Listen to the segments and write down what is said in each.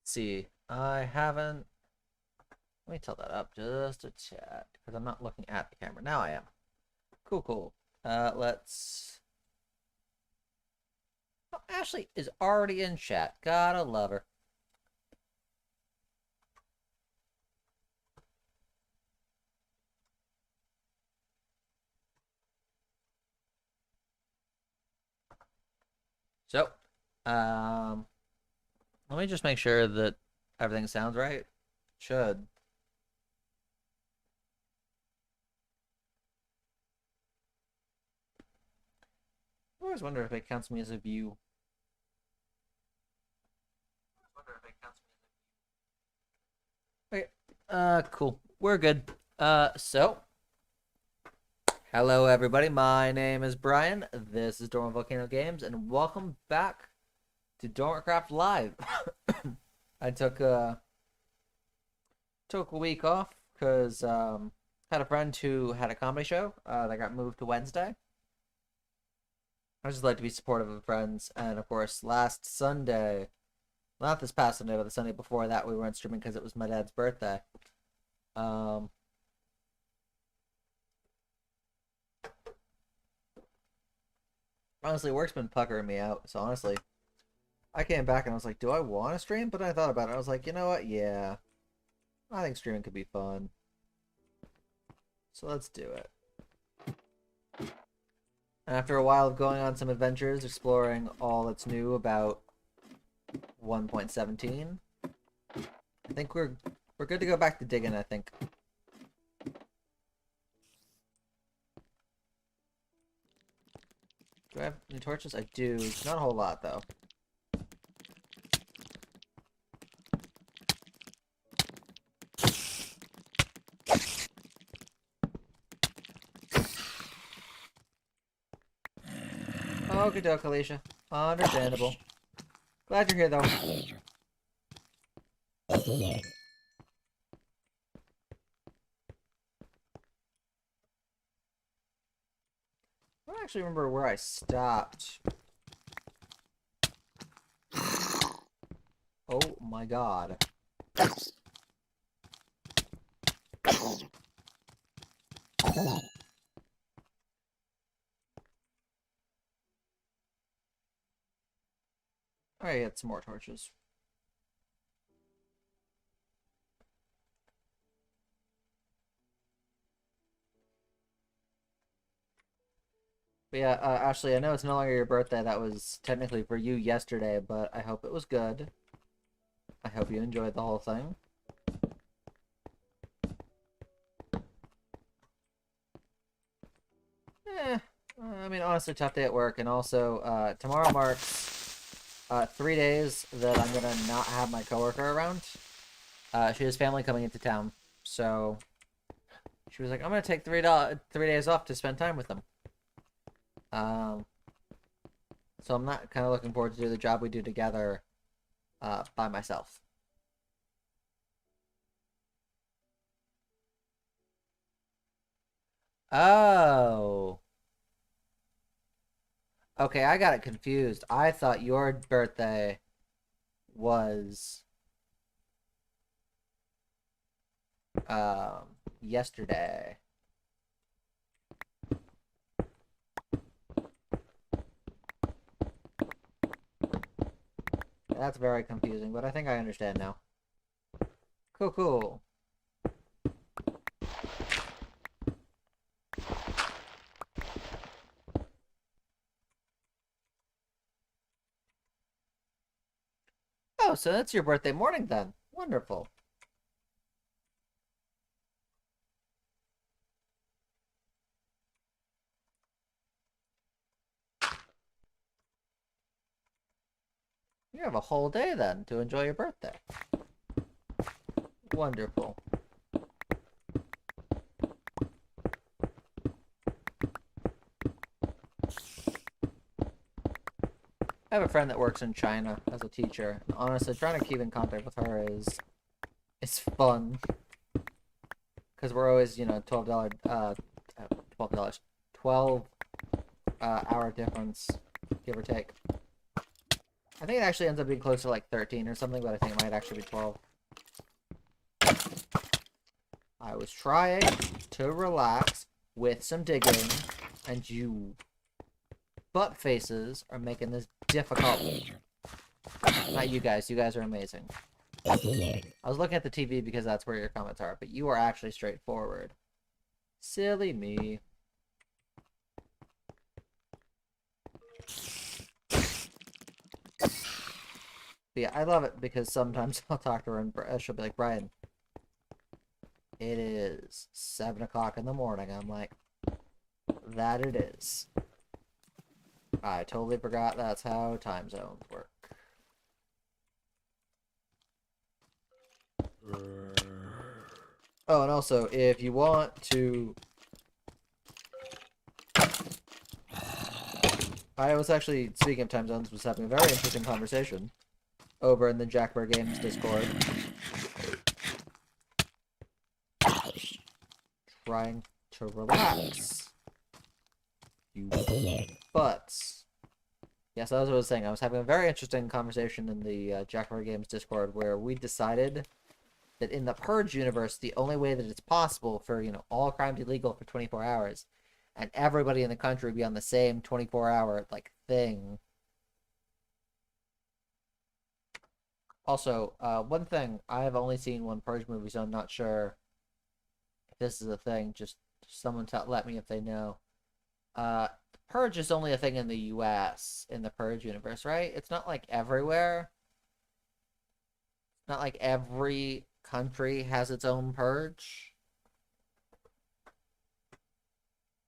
see. I haven't. Let me tell that up just a chat because I'm not looking at the camera. Now I am. Cool, cool. Let's. Oh, Ashley is already in chat. Gotta love her. So, um, let me just make sure that everything sounds right. Should. I always wonder if it counts me as a view. Okay. Cool. We're good. So, hello everybody. My name is Brian. This is Dormant Volcano Games, and welcome back to DormantCraft Live. I took a week off because had a friend who had a comedy show that got moved to Wednesday. I just like to be supportive of friends, and of course, last Sunday, not this past Sunday, but the Sunday before that, we weren't streaming because it was my dad's birthday. Honestly, work's been puckering me out, so honestly, I came back and I was like, do I want to stream? But I thought about it. I was like, you know what? Yeah, I think streaming could be fun. So let's do it. And after a while of going on some adventures, exploring all that's new about 1.17, I think we're good to go back to digging, I think. Do I have any torches? I do. Not a whole lot, though. Okie doke, Alicia. Understandable. Glad you're here, though. I don't actually remember where I stopped. Oh my god. Alright, get some more torches. But yeah, Ashley, I know it's no longer your birthday. That was technically for you yesterday, but I hope it was good. I hope you enjoyed the whole thing. I mean, honestly, tough day at work, and also, tomorrow marks 3 days that I'm gonna not have my coworker around. She has family coming into town, so she was like, "I'm gonna take 3 days off to spend time with them." So I'm not kind of looking forward to do the job we do together, by myself. Oh. Okay, I got it confused. I thought your birthday was yesterday. That's very confusing, but I think I understand now. Cool, cool. Oh, so that's your birthday morning then. Wonderful. You have a whole day then to enjoy your birthday. Wonderful. I have a friend that works in China as a teacher. Honestly, trying to keep in contact with her is fun. Because we're always, you know, $12, $12, 12 hour difference, give or take. I think it actually ends up being close to like 13 or something, but I think it might actually be 12. I was trying to relax with some digging, and you butt faces are making this difficult. Not you guys. You guys are amazing. I was looking at the TV because that's where your comments are, but you are actually straightforward. Silly me. But yeah, I love it because sometimes I'll talk to her and she'll be like, Brian, it is 7 o'clock in the morning. I'm like, that it is. I totally forgot that's how time zones work. Oh, and also, if you want to... I was actually, speaking of time zones, was having a very interesting conversation over in the Jackbird Games Discord. Trying to relax. You butts. Yes, as I was saying, I was having a very interesting conversation in the Jackbird Games Discord where we decided that in the Purge universe, the only way that it's possible for, you know, all crime to be legal for 24 hours and everybody in the country be on the same 24-hour, like, thing. Also, one thing, I have only seen one Purge movie, so I'm not sure if this is a thing. Just someone let me if they know. Purge is only a thing in the US, in the Purge universe, right? It's not like everywhere. It's not like every country has its own Purge.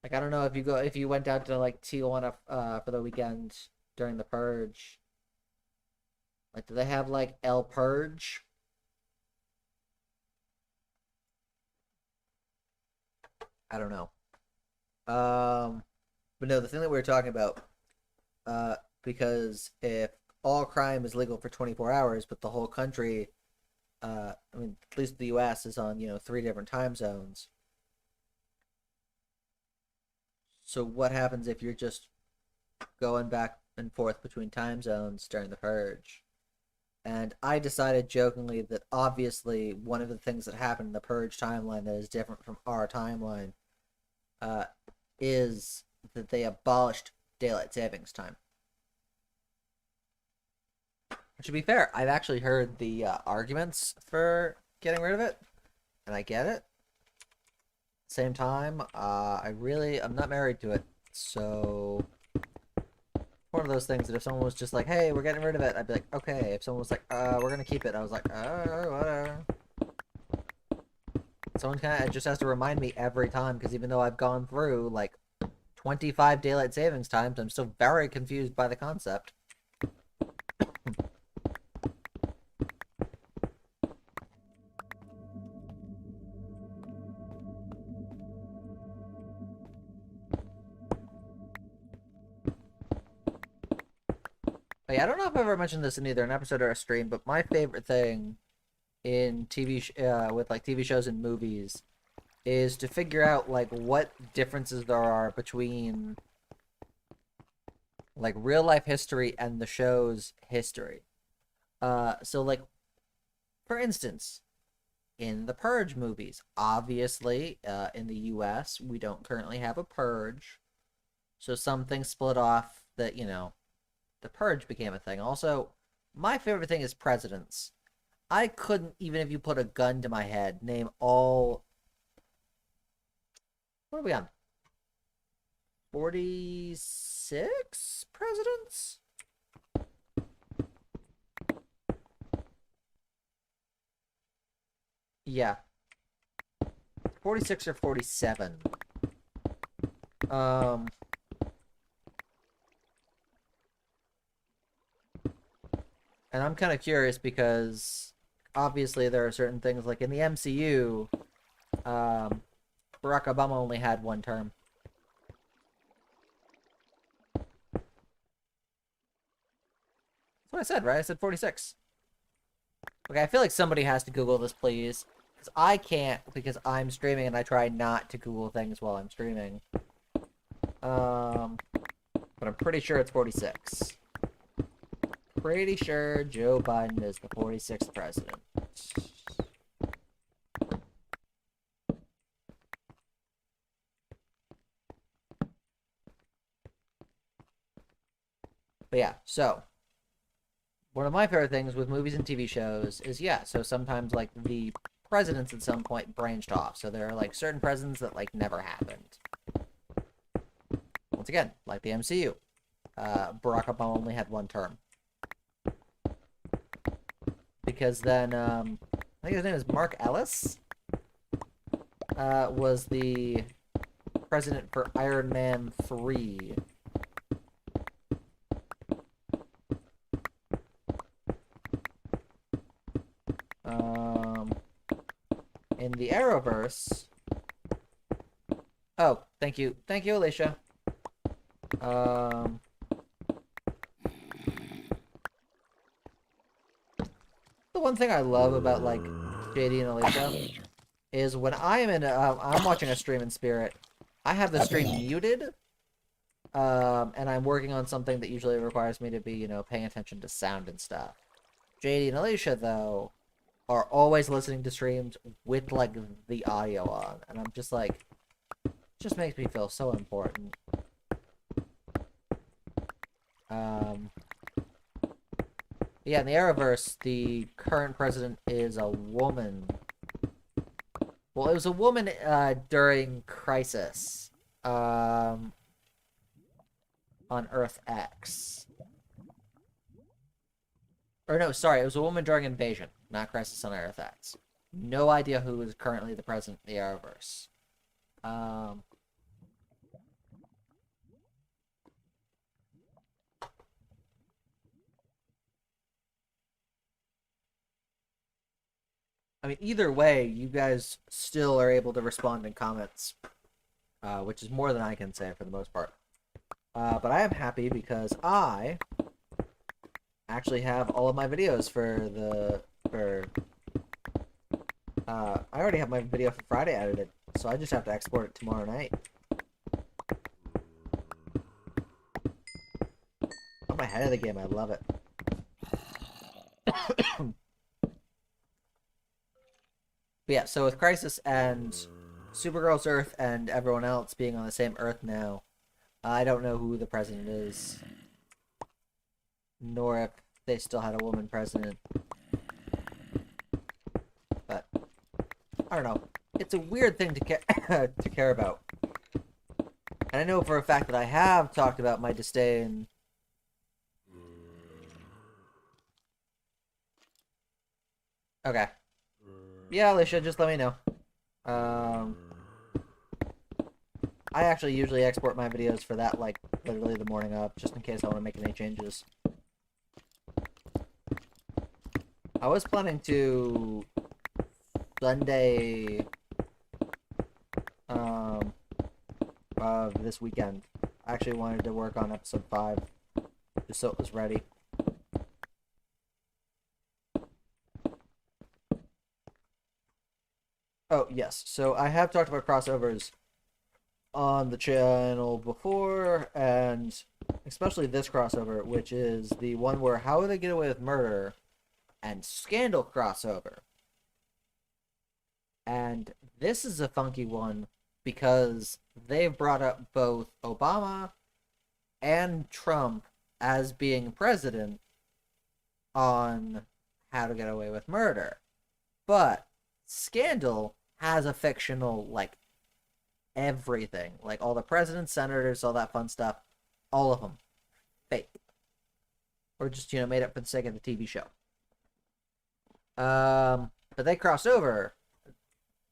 Like, I don't know if you went down to like Tijuana for the weekend during the Purge. Like, do they have like El Purge? I don't know. But no, the thing that we were talking about, because if all crime is legal for 24 hours, but the whole country, I mean, at least the U.S. is on, you know, 3 different time zones. So what happens if you're just going back and forth between time zones during the Purge? And I decided jokingly that obviously one of the things that happened in the Purge timeline that is different from our timeline is that they abolished daylight savings time. To be fair, I've actually heard the arguments for getting rid of it, and I get it. Same time, I'm not married to it, so one of those things that if someone was just like, hey, we're getting rid of it, I'd be like, okay. If someone was like, we're gonna keep it, I was like, whatever. Someone kind of just has to remind me every time, because even though I've gone through, like, 25 daylight savings times, I'm still very confused by the concept. Oh, yeah, I don't know if I've ever mentioned this in either an episode or a stream, but my favorite thing in with like TV shows and movies is to figure out like what differences there are between like real life history and the show's history. So like for instance, in the Purge movies, obviously, in the US, we don't currently have a Purge. So some things split off that, you know, the Purge became a thing. Also, my favorite thing is presidents. I couldn't, even if you put a gun to my head, name all... What are we on? 46 presidents? Yeah. 46 or 47. And I'm kind of curious because obviously there are certain things like in the MCU, Barack Obama only had 1 term. That's what I said, right? I said 46. Okay, I feel like somebody has to Google this, please. Because I can't, because I'm streaming and I try not to Google things while I'm streaming. But I'm pretty sure it's 46. pretty sure Joe Biden is the 46th president. But yeah, so one of my favorite things with movies and TV shows is, yeah, so sometimes like the presidents at some point branched off. So there are like certain presidents that like never happened. Once again, like the MCU. Barack Obama only had one term. Because then, I think his name is Mark Ellis, was the president for Iron Man 3. In the Arrowverse... Oh, thank you. Thank you, Alicia. The one thing I love about, like, JD and Alicia is when I am in I'm watching a stream in Spirit, I have the stream muted, and I'm working on something that usually requires me to be, paying attention to sound and stuff. JD and Alicia, though, are always listening to streams with, like, the audio on, and I'm just like, it just makes me feel so important. Yeah, in the Arrowverse, the current president is a woman. Well, it was a woman during Crisis on Earth X. Or no, sorry, it was a woman during Invasion, not Crisis on Earth X. No idea who is currently the president of the Arrowverse. I mean, either way, you guys still are able to respond in comments, which is more than I can say for the most part. But I am happy because I actually have all of my videos I already have my video for Friday edited, so I just have to export it tomorrow night. I'm ahead of the game, I love it. But yeah, so with Crisis and Supergirl's Earth and everyone else being on the same Earth now, I don't know who the president is, nor if they still had a woman president. But I don't know. It's a weird thing to care about. And I know for a fact that I have talked about my disdain. Okay. Yeah, Alicia, just let me know. I actually usually export my videos for that, like, literally the morning of, just in case I want to make any changes. I was planning to Sunday of this weekend. I actually wanted to work on episode 5 just so it was ready. Oh, yes. So I have talked about crossovers on the channel before, and especially this crossover, which is the one where How Would They Get Away with Murder and Scandal crossover. And this is a funky one because they've brought up both Obama and Trump as being president on How to Get Away with Murder. But Scandal has a fictional, like, everything. Like, all the presidents, senators, all that fun stuff. All of them. Fake. Or just, made up for the sake of the TV show. But they cross over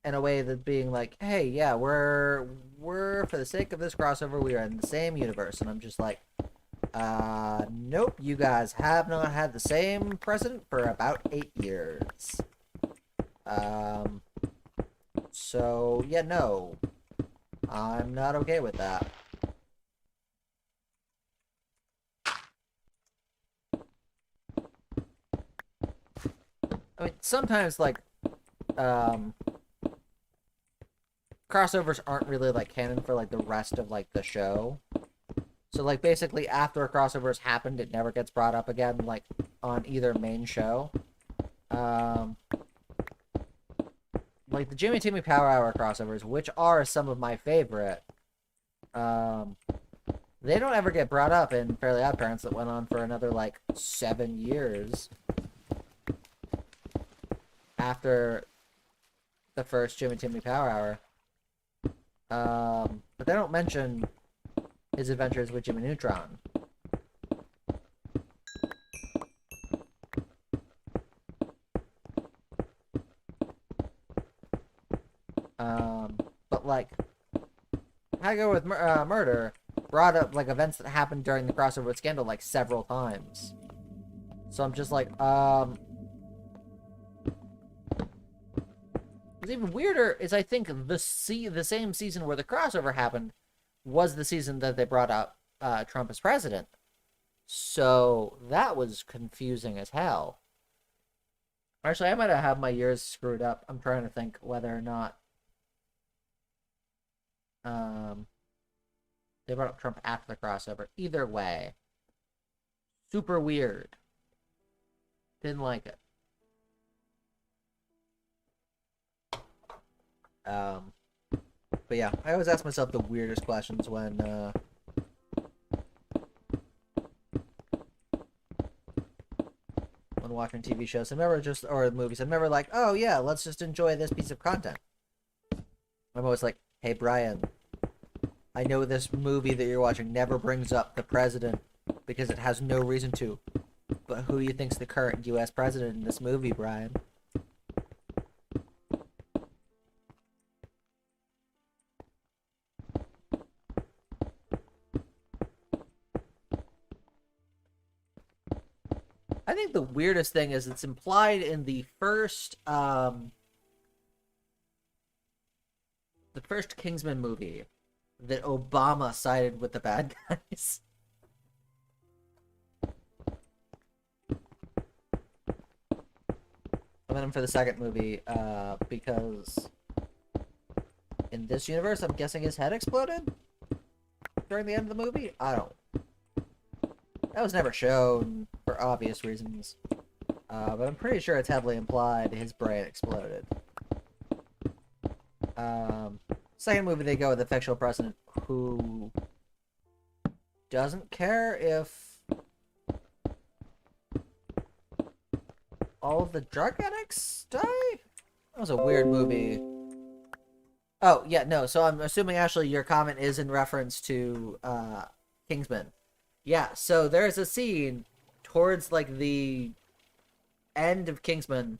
in a way that being like, hey, yeah, we're for the sake of this crossover, we are in the same universe. And I'm just like, nope, you guys have not had the same president for about 8 years. So, yeah, no. I'm not okay with that. I mean, sometimes, like, crossovers aren't really, like, canon for, like, the rest of, like, the show. So, like, basically, after a crossover has happened, it never gets brought up again, like, on either main show. Like, the Jimmy Timmy Power Hour crossovers, which are some of my favorite, they don't ever get brought up in Fairly Odd Parents that went on for another, like, 7 years after the first Jimmy Timmy Power Hour. But they don't mention his adventures with Jimmy Neutron. But like, How to Go with Murder brought up like events that happened during the crossover with Scandal like several times. So I'm just like, what's even weirder is I think the same season where the crossover happened was the season that they brought up Trump as president. So that was confusing as hell. Actually, I might have my years screwed up. I'm trying to think whether or not they brought up Trump after the crossover. Either way, super weird. Didn't like it. But yeah, I always ask myself the weirdest questions when watching TV shows. Or movies. I'm never like, oh yeah, let's just enjoy this piece of content. I'm always like, hey Brian, I know this movie that you're watching never brings up the president because it has no reason to. But who do you think's the current U.S. president in this movie, Brian? I think the weirdest thing is it's implied in the first Kingsman movie that Obama sided with the bad guys. And then for the second movie, because in this universe, I'm guessing his head exploded during the end of the movie? I don't. That was never shown for obvious reasons. But I'm pretty sure it's heavily implied his brain exploded. Second movie, they go with the fictional president who doesn't care if all of the drug addicts die? That was a weird movie. Oh, yeah, no, so I'm assuming, Ashley, your comment is in reference to Kingsman. Yeah, so there's a scene towards, like, the end of Kingsman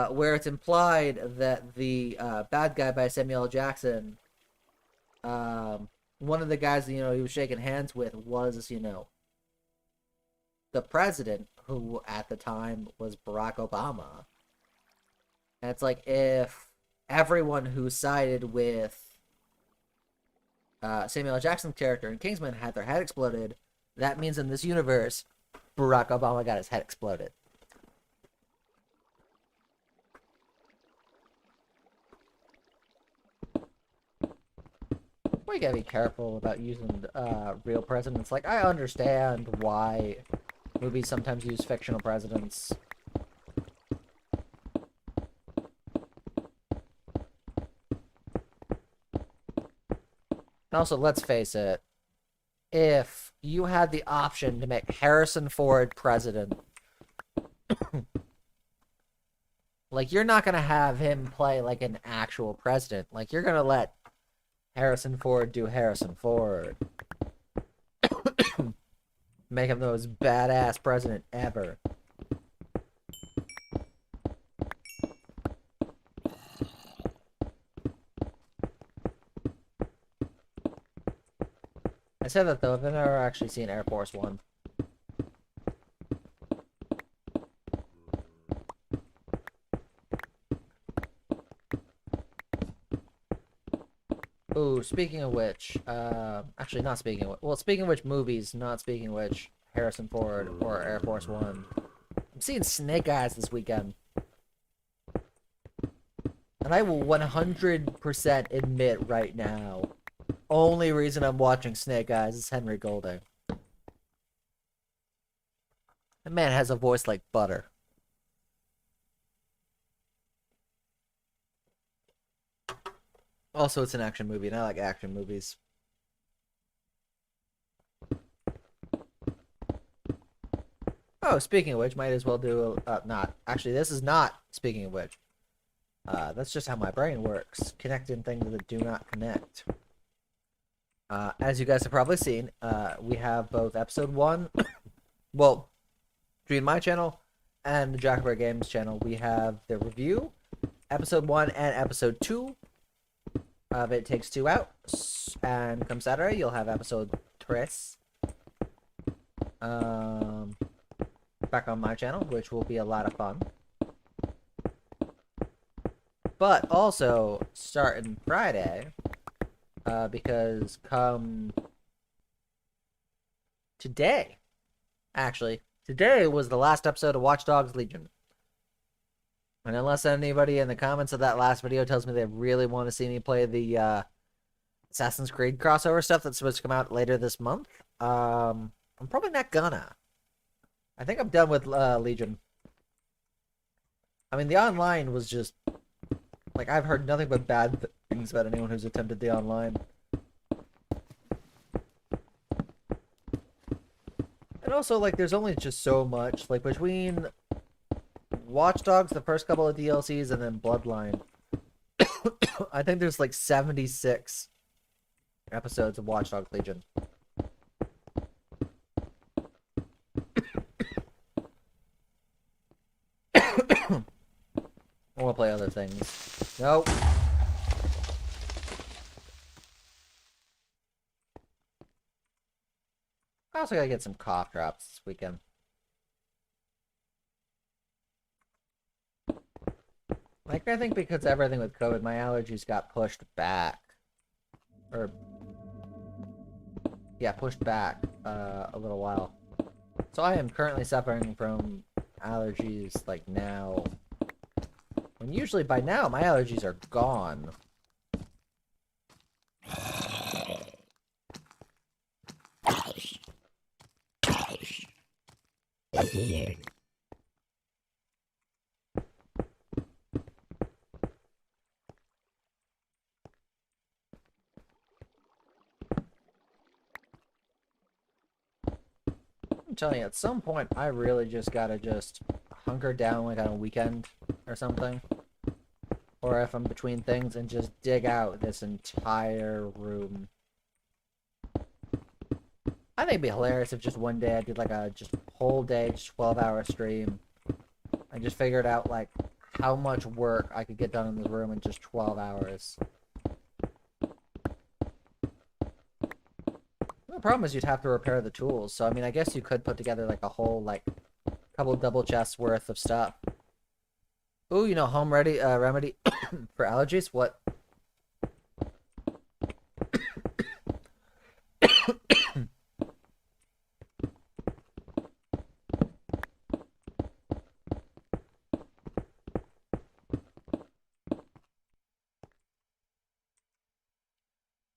where it's implied that the bad guy by Samuel L. Jackson, one of the guys, he was shaking hands with was, the president, who at the time was Barack Obama. And it's like, if everyone who sided with Samuel L. Jackson's character in Kingsman had their head exploded, that means in this universe, Barack Obama got his head exploded. We gotta be careful about using real presidents. Like, I understand why movies sometimes use fictional presidents. Also, let's face it, if you had the option to make Harrison Ford president, like, you're not gonna have him play like an actual president. Like, you're gonna let Harrison Ford do Harrison Ford. Make him the most badass president ever. I said that though, I've never actually seen Air Force One. Ooh, speaking of which, actually not speaking of which, well, speaking of which movies, not speaking of which, Harrison Ford or Air Force One. I'm seeing Snake Eyes this weekend. And I will 100% admit right now only reason I'm watching Snake Eyes is Henry Golding. The man has a voice like butter. Also, it's an action movie, and I like action movies. Oh, speaking of which, might as well do not. Actually, this is not speaking of which. That's just how my brain works. Connecting things that do not connect. As you guys have probably seen, we have both episode 1. Well, between my channel and the Jackabear Games channel, we have the review, episode 1 and episode 2 of It Takes Two out. And come Saturday, you'll have episode 3. Back on my channel, which will be a lot of fun. But also, starting Friday, because come today, actually, today was the last episode of Watch Dogs Legion. And unless anybody in the comments of that last video tells me they really want to see me play the Assassin's Creed crossover stuff that's supposed to come out later this month, I'm probably not gonna. I think I'm done with Legion. I mean, the online was just... Like, I've heard nothing but bad things about anyone who's attempted the online. And also, like, there's only just so much. Like, between Watch Dogs, the first couple of DLCs, and then Bloodline, I think there's, like, 76 episodes of Watch Dogs Legion. I want to play other things. Nope. I also gotta get some cough drops this weekend. Like, I think because everything with COVID, my allergies got pushed back. Or... yeah, pushed back a little while. So I am currently suffering from allergies, like, now. And usually by now, my allergies are gone. I'm telling you, at some point, I really just gotta just hunker down, like, on a weekend or something. Or if I'm between things, and just dig out this entire room. I think it'd be hilarious if just one day I did, like, a just whole day, just 12-hour stream. I just figured out, like, how much work I could get done in this room in just 12 hours. The problem is you'd have to repair the tools, so I mean, I guess you could put together, like, a whole, like, couple double chests worth of stuff. Ooh, you know, home remedy for allergies? What?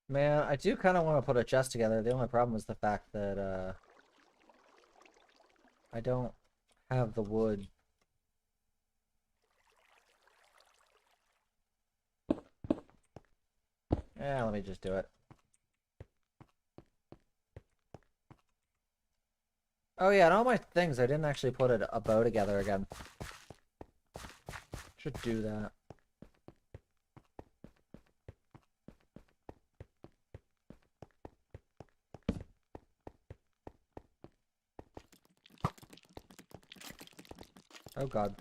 Man, I do kind of want to put a chest together. The only problem is the fact that, I don't have the wood. Yeah, let me just do it. Oh yeah, and all my things, I didn't actually put a bow together again. Should do that. Oh god.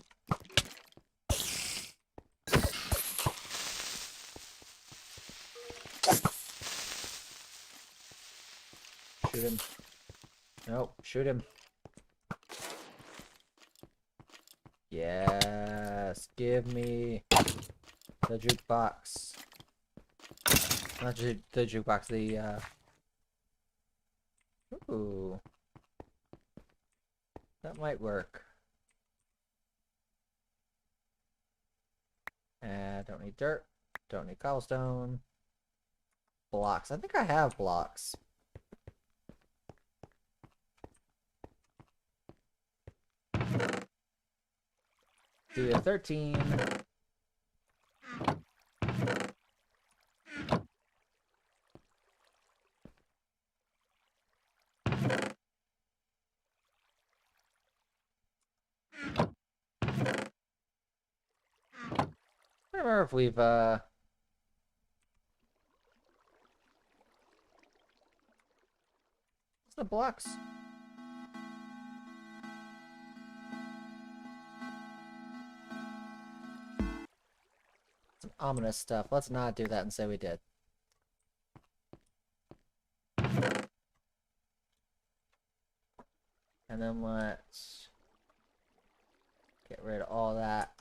Shoot him. Nope, shoot him. Yes, give me the jukebox. Not the jukebox, the, Ooh. That might work. Don't need dirt. Don't need cobblestone. blocks. I think I have blocks. Do 13. I don't remember if we've what's the blocks? Some ominous stuff. Let's not do that and say we did. And then let's get rid of all that.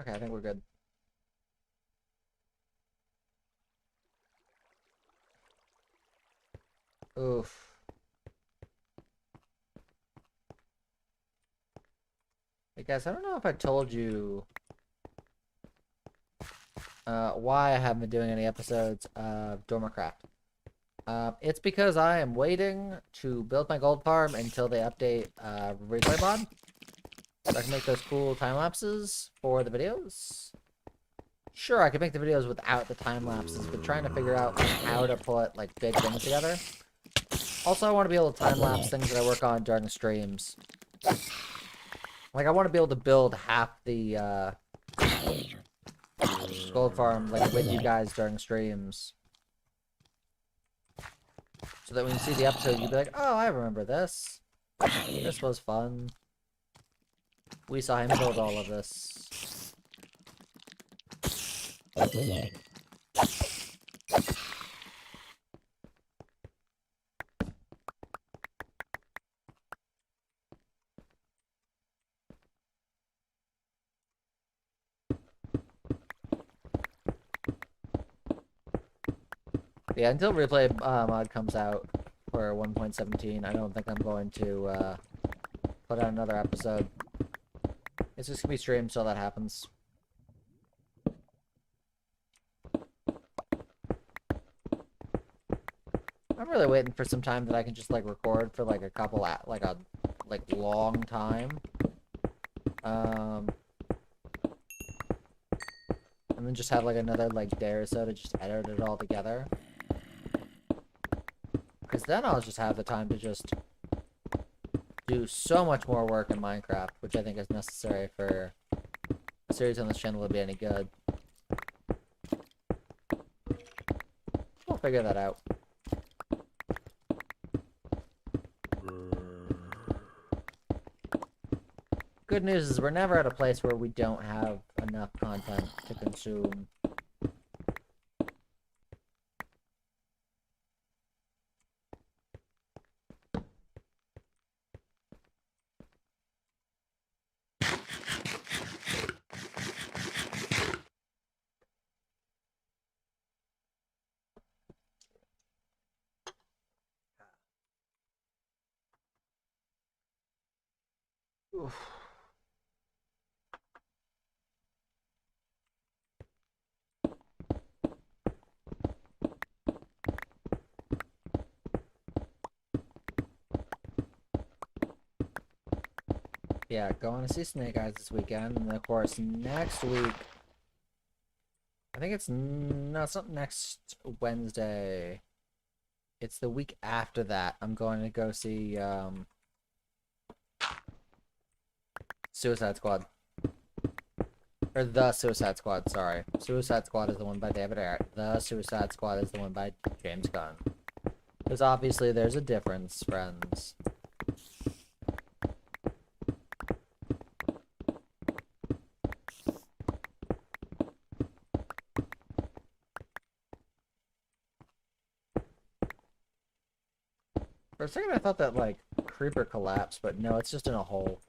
Okay, I think we're good. Oof. Hey guys, I don't know if I told you why I haven't been doing any episodes of DormantCraft. It's because I am waiting to build my gold farm until they update replay mod. So I can make those cool time lapses for the videos. Sure, I could make the videos without the time lapses, but trying to figure out how to put like big things together. Also, I want to be able to time lapse things that I work on during streams. Like, I want to be able to build half the gold farm like with you guys during streams, so that when you see the episode, you'll be like, "Oh, I remember this. This was fun. We saw him build all of this." Yeah, until replay mod comes out for 1.17, I don't think I'm going to put out another episode. It's just gonna be streamed until that happens. I'm really waiting for some time that I can just like record for like a couple like a long time. And then just have like another like day or so to just edit it all together. Because then I'll just have the time to just do so much more work in Minecraft, which I think is necessary for a series on this channel to be any good. We'll figure that out. Good news is we're never at a place where we don't have enough content to consume. Oof. Yeah, going to see Snake Eyes this weekend, and then of course next week, I think it's, no, it's not next Wednesday. It's the week after that. I'm going to go see, Suicide Squad. Or The Suicide Squad, sorry. Suicide Squad is the one by David Ayer. The Suicide Squad is the one by James Gunn. Because obviously there's a difference, friends. For a second I thought that, like, creeper collapse, but no, it's just in a hole.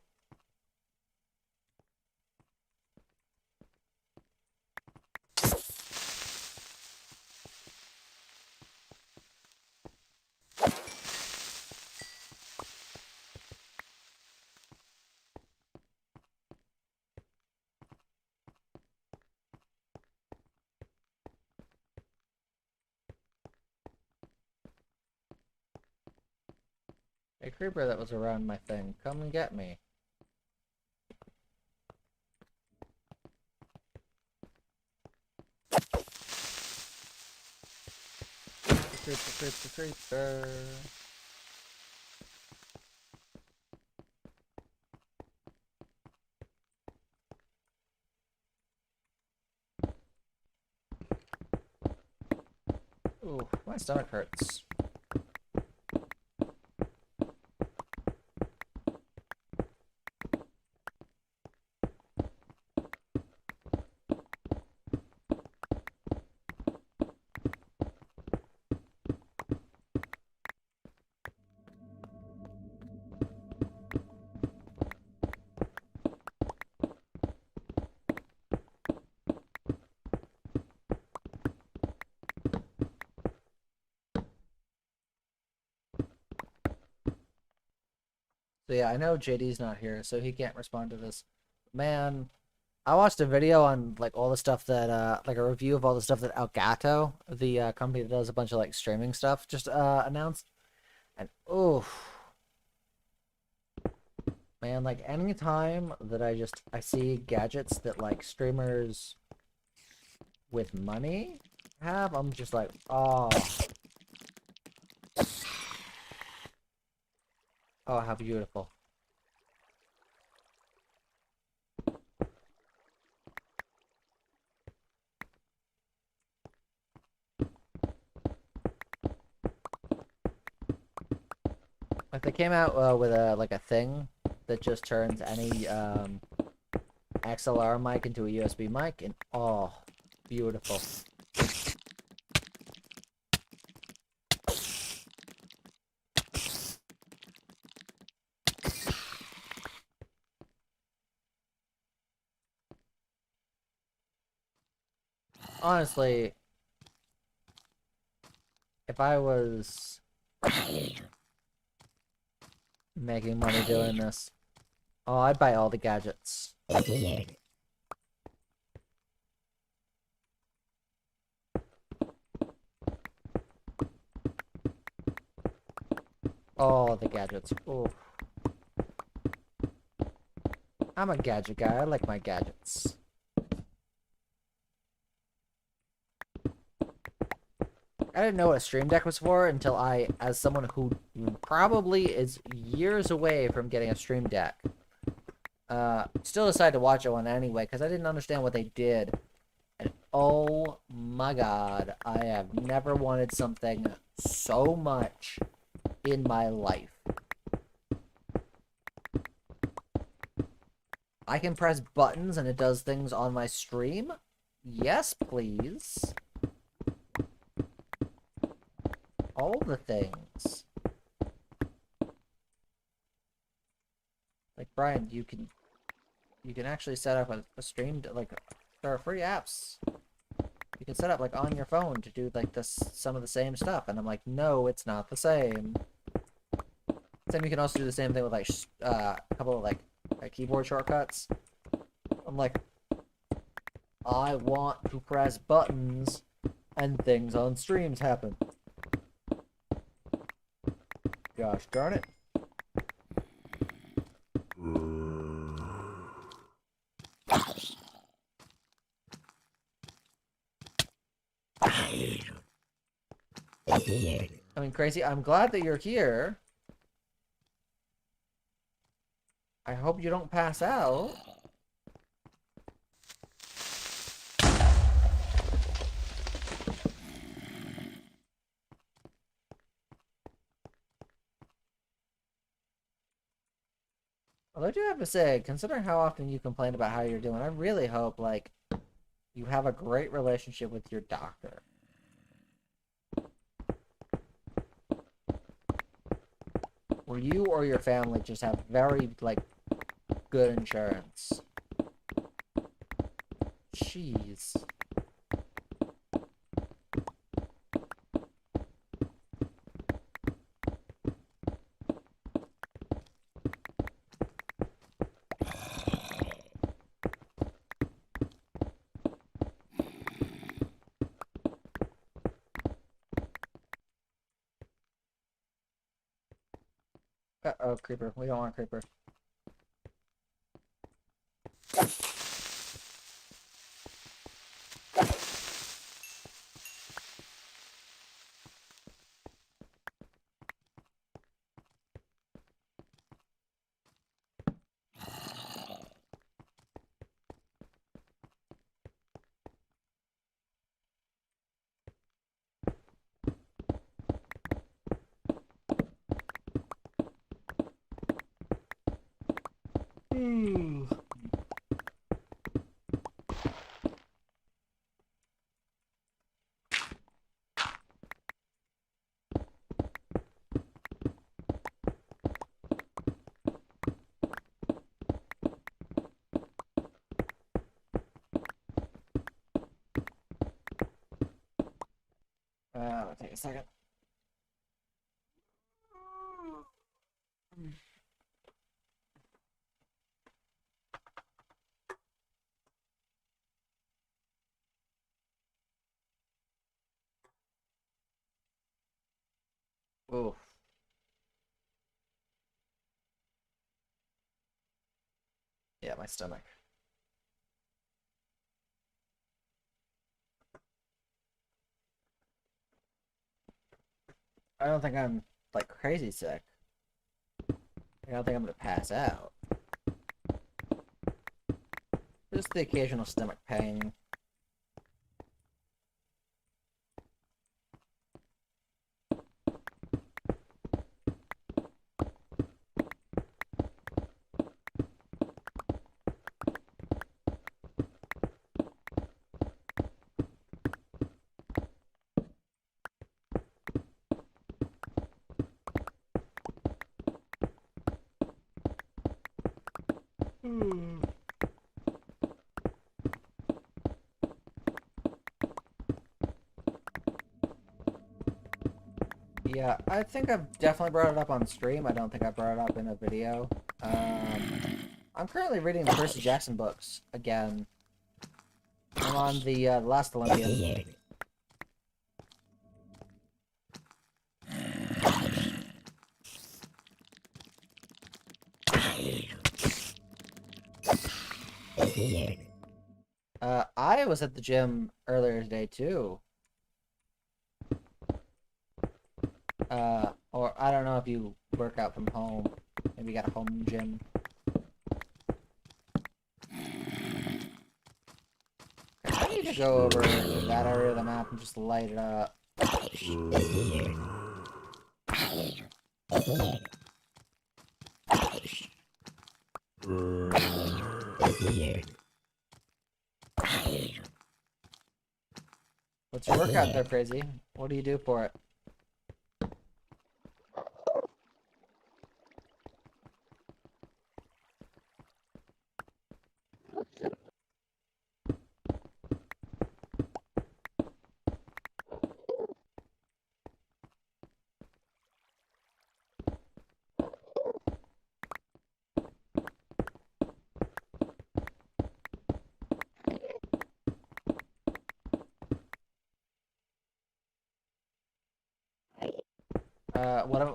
A creeper that was around my thing, come and get me. Creeper, creeper, creeper. Ooh, my stomach hurts. So yeah, I know JD's not here, so he can't respond to this. Man, I watched a video on like all the stuff that like a review of all the stuff that Elgato, the company that does a bunch of like streaming stuff, just announced. And oh man, like any time that I see gadgets that like streamers with money have, I'm just like, oh, oh, how beautiful. Like they came out with a like a thing that just turns any XLR mic into a USB mic, and oh, beautiful. Honestly, if I was making money doing this, oh, I'd buy all the gadgets. All the gadgets. Oh, I'm a gadget guy. I like my gadgets. I didn't know what a stream deck was for until I, as someone who probably is years away from getting a stream deck, still decided to watch it one anyway because I didn't understand what they did. And oh my god, I have never wanted something so much in my life. I can press buttons and it does things on my stream? Yes, please. All the things. Like, Brian, you can actually set up a stream, like, there are free apps you can set up, like, on your phone to do, like, some of the same stuff. And I'm like, no, it's not the same. Same, you can also do the same thing with, like, a couple of, like keyboard shortcuts. I'm like, I want to press buttons and things on streams happen. Gosh darn it. I mean, Crazy, I'm glad that you're here. I hope you don't pass out. Although I do have to say, considering how often you complain about how you're doing, I really hope, like, you have a great relationship with your doctor. where you or your family just have very, like, good insurance. Jeez. Uh-oh, creeper. We don't want a creeper. Ooh. It'll take a second. Oof. Yeah, my stomach. I don't think I'm, like, crazy sick. I don't think I'm gonna pass out. Just the occasional stomach pain. Yeah, I think I've definitely brought it up on stream. I don't think I brought it up in a video. I'm currently reading the Percy Jackson books again. I'm on the Last Olympian. I was at the gym earlier today too. Or I don't know if you work out from home. Maybe you got a home gym. I need to go over that area of the map and just light it up. What's your workout there, Crazy? What do you do for it?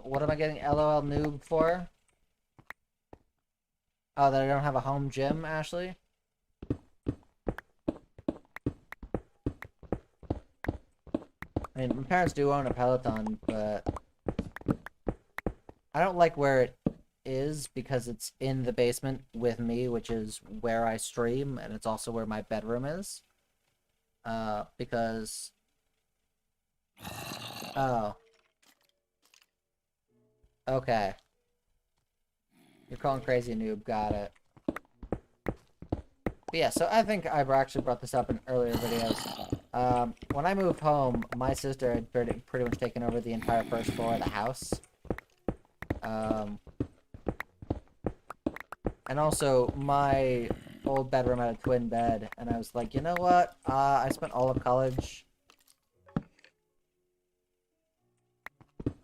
What am I getting LOL noob for? Oh, that I don't have a home gym, Ashley? I mean, my parents do own a Peloton, but I don't like where it is because it's in the basement with me, which is where I stream, and it's also where my bedroom is. Because... Oh. Okay. You're calling crazy a noob, got it. But yeah, so I think I've actually brought this up in earlier videos. When I moved home, my sister had pretty much taken over the entire first floor of the house. Um, and also, my old bedroom had a twin bed, and I was like, you know what? I spent all of college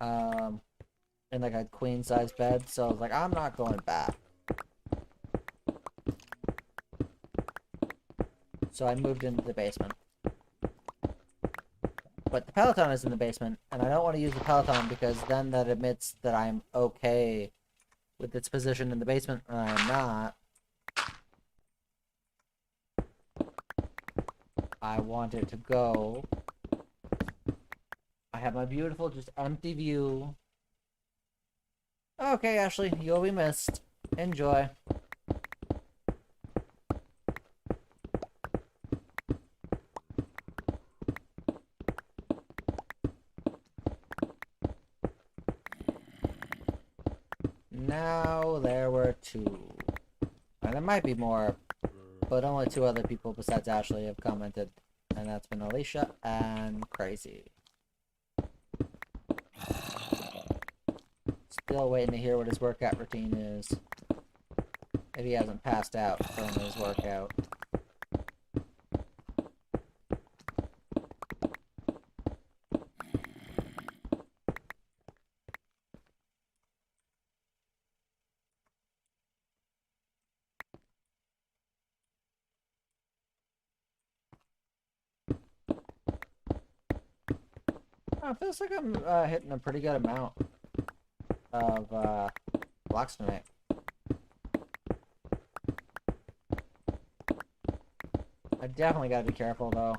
in like a queen size bed, so I was like, I'm not going back. So I moved into the basement. But the Peloton is in the basement, and I don't want to use the Peloton because then that admits that I'm okay with its position in the basement, and I'm not. I want it to go. I have my beautiful, just empty view. Okay, Ashley, you'll be missed. Enjoy. Now there were two. And there might be more, but only two other people besides Ashley have commented. And that's been Alicia and Crazy. Still waiting to hear what his workout routine is. If he hasn't passed out from his workout. Oh, it feels like I'm hitting a pretty good amount of blocks tonight. I definitely gotta be careful though.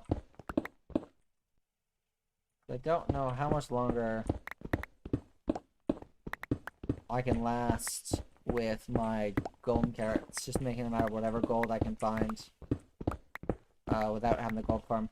I don't know how much longer I can last with my golden carrots, just making them out of whatever gold I can find without having the gold farm.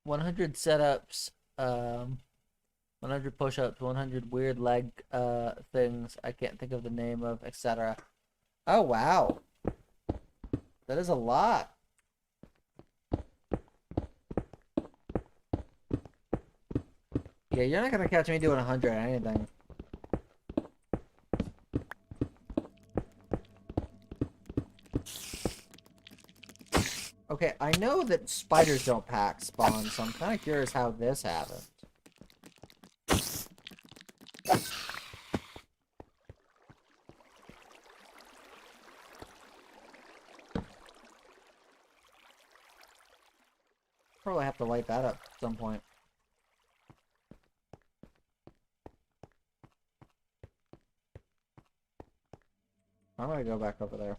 100 setups, 100 push-ups, 100 weird leg things I can't think of the name of, etc. Oh, wow. That is a lot. Yeah, you're not gonna catch me doing 100 or anything. Okay, I know that spiders don't pack spawn, so I'm kind of curious how this happened. Probably have to light that up at some point. I'm gonna go back over there.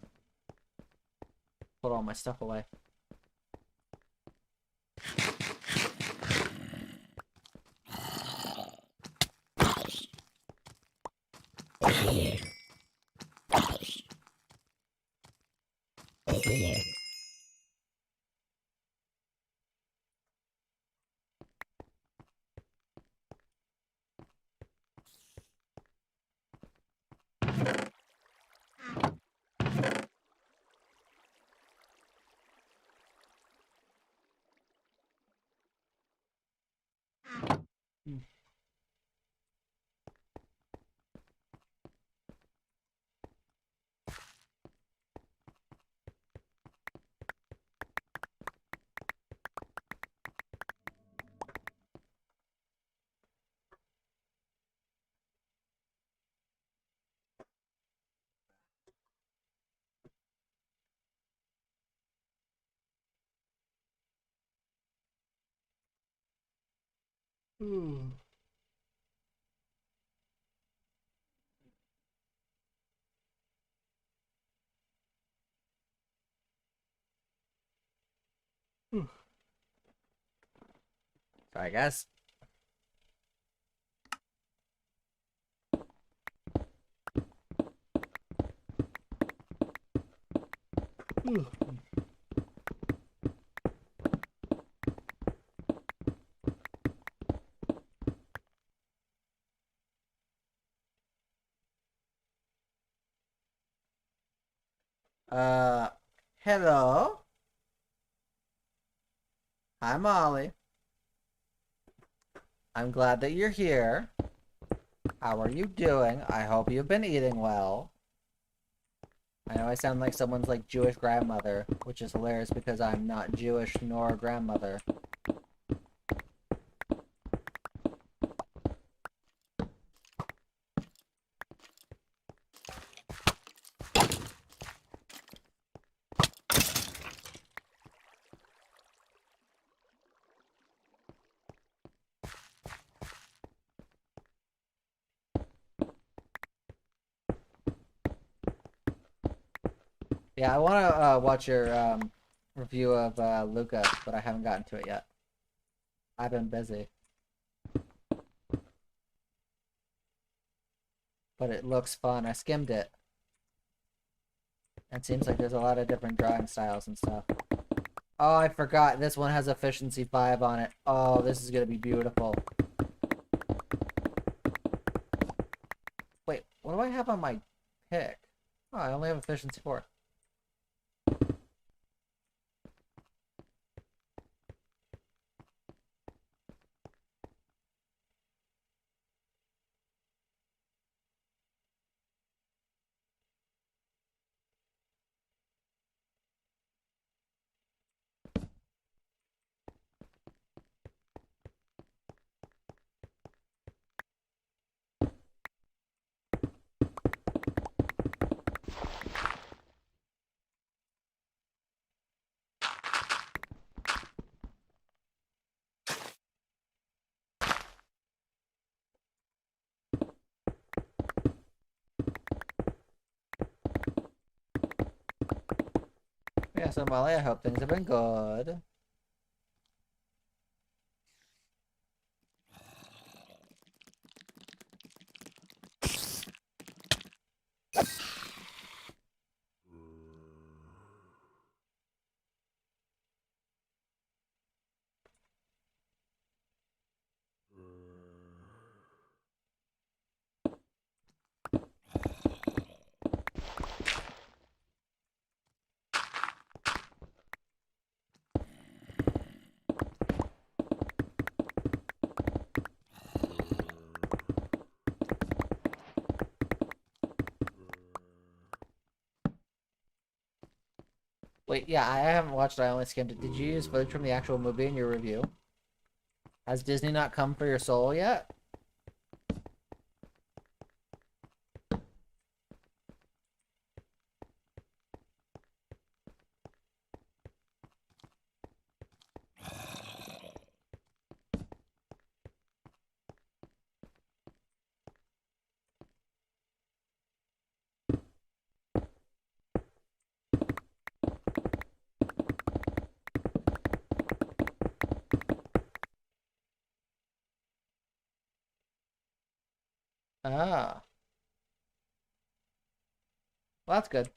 Put all my stuff away. Sorry, guys. Uh, hello. Hi, Molly. I'm glad that you're here. How are you doing? I hope you've been eating well. I know I sound like someone's like Jewish grandmother, which is hilarious because I'm not Jewish nor a grandmother. Yeah, I want to watch your review of Luca, but I haven't gotten to it yet. I've been busy. But it looks fun. I skimmed it. It seems like there's a lot of different drawing styles and stuff. Oh, I forgot. This one has efficiency 5 on it. Oh, this is going to be beautiful. Wait, what do I have on my pick? Oh, I only have efficiency 4. Yeah, so Molly, I hope things have been good. Wait, yeah, I haven't watched it. I only skimmed it. Did you use footage from the actual movie in your review? Has Disney not come for your soul yet? Ah, well, that's good.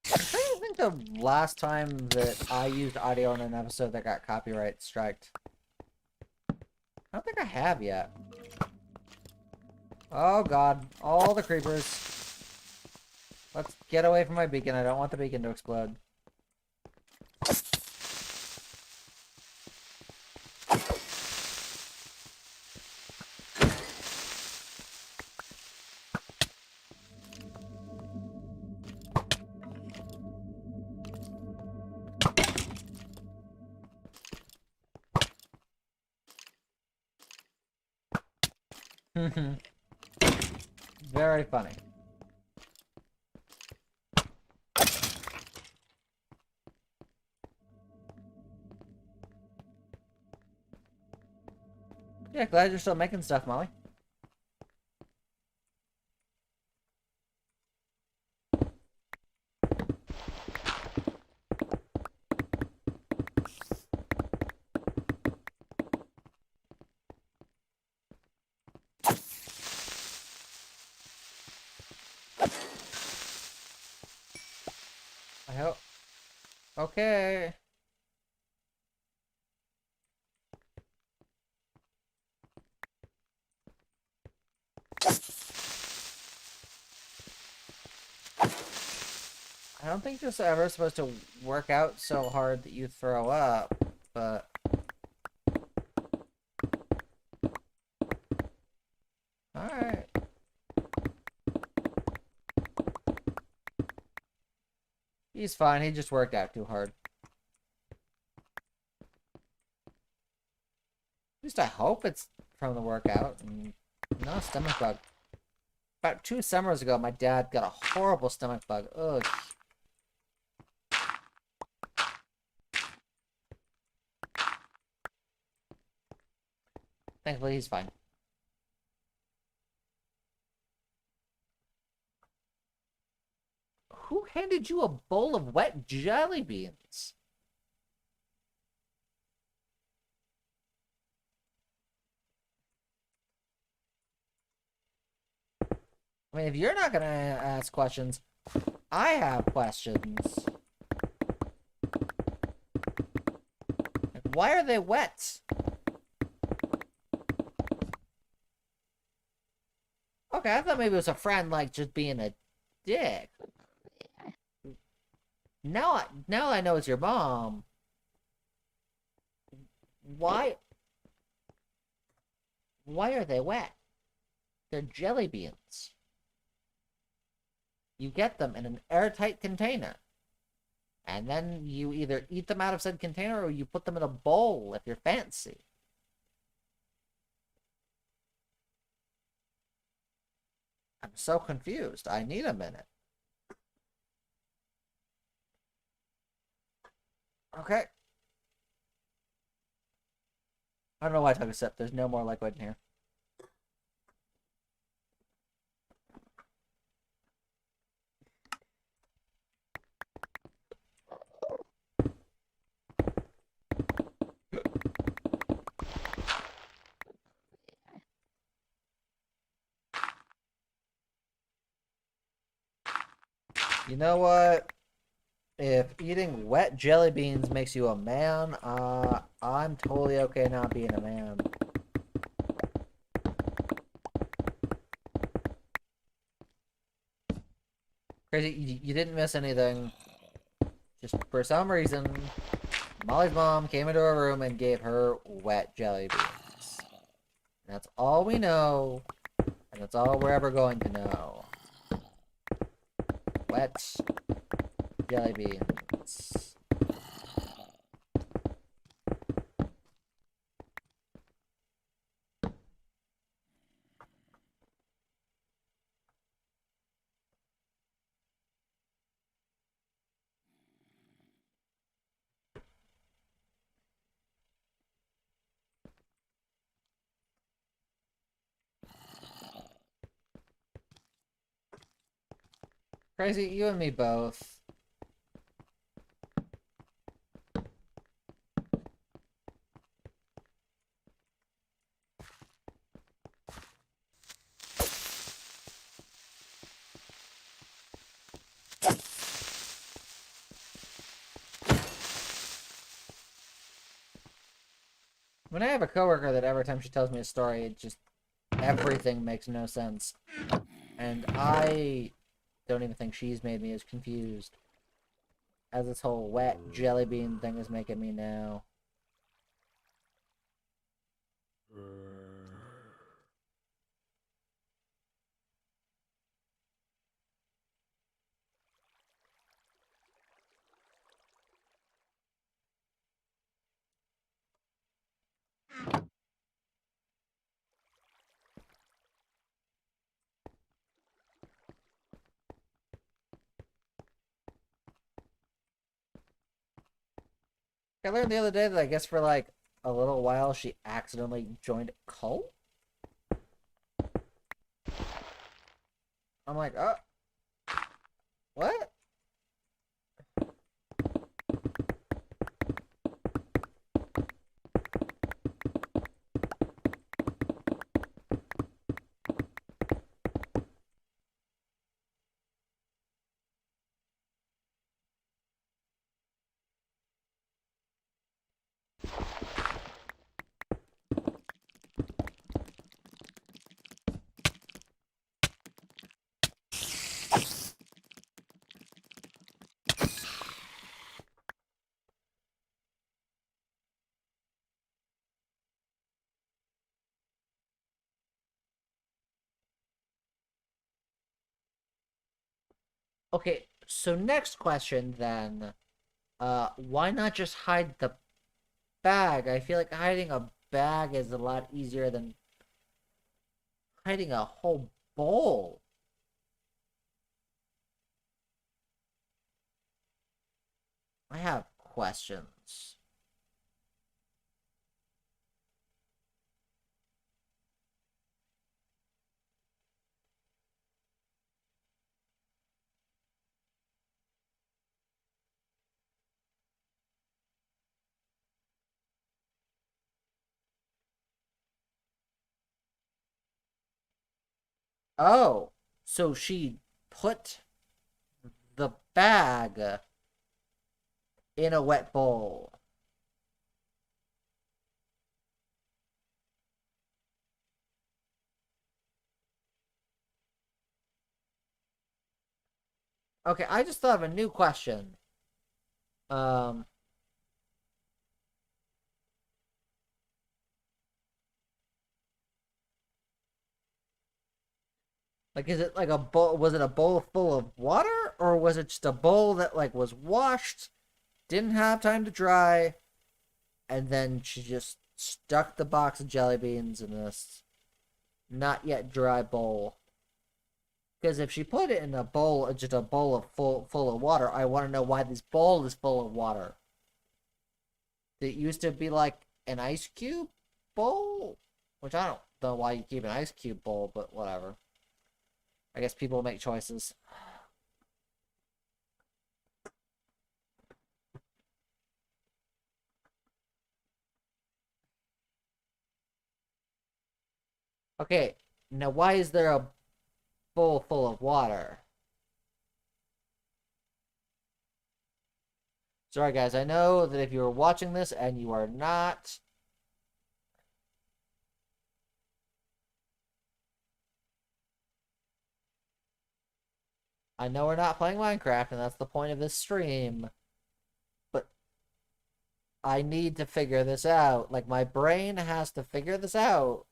I think the last time that I used audio in an episode that got copyright striked. I don't think I have yet. Oh god, all the creepers. Let's get away from my beacon. I don't want the beacon to explode. Very funny. Yeah, glad you're still making stuff, Molly. I hope. Okay. I don't think this is ever supposed to work out so hard that you throw up, but... Alright. He's fine, he just worked out too hard. At least I hope it's from the workout, and not a stomach bug. About 2 summers ago, my dad got a horrible stomach bug. Ugh. Thankfully, he's fine. Who handed you a bowl of wet jelly beans? I mean, if you're not gonna ask questions, I have questions. Like, why are they wet? Okay, I thought maybe it was a friend, like, just being a dick. Now I know it's your mom. Why? Why are they wet? They're jelly beans. You get them in an airtight container. And then you either eat them out of said container or you put them in a bowl if you're fancy. I'm so confused. I need a minute. Okay. I don't know why I took a sip. There's no more liquid in here. You know what? If eating wet jelly beans makes you a man, I'm totally okay not being a man. Crazy, you didn't miss anything. Just for some reason, Molly's mom came into her room and gave her wet jelly beans. And that's all we know, and that's all we're ever going to know. Wet jelly beans. Crazy, you and me both. When I have a coworker that every time she tells me a story, it just everything makes no sense. And I don't even think she's made me as confused as this whole wet jelly bean thing is making me now. I learned the other day that I guess for like a little while she accidentally joined a cult. I'm like, oh, what? Okay, so next question then. Why not just hide the bag? I feel like hiding a bag is a lot easier than hiding a whole bowl. I have questions. Oh, so she put the bag in a wet bowl. Okay, I just thought of a new question. Um, like, is it like a bowl? Was it a bowl full of water, or was it just a bowl that like was washed, didn't have time to dry, and then she just stuck the box of jelly beans in this not yet dry bowl? Because if she put it in a bowl, just a bowl of full of water, I want to know why this bowl is full of water. It used to be like an ice cube bowl, which I don't know why you keep an ice cube bowl, but whatever. I guess people make choices. Okay, now why is there a bowl full of water? Sorry, guys. I know that if you are watching this and you are not, I know we're not playing Minecraft, and that's the point of this stream. But I need to figure this out. Like, my brain has to figure this out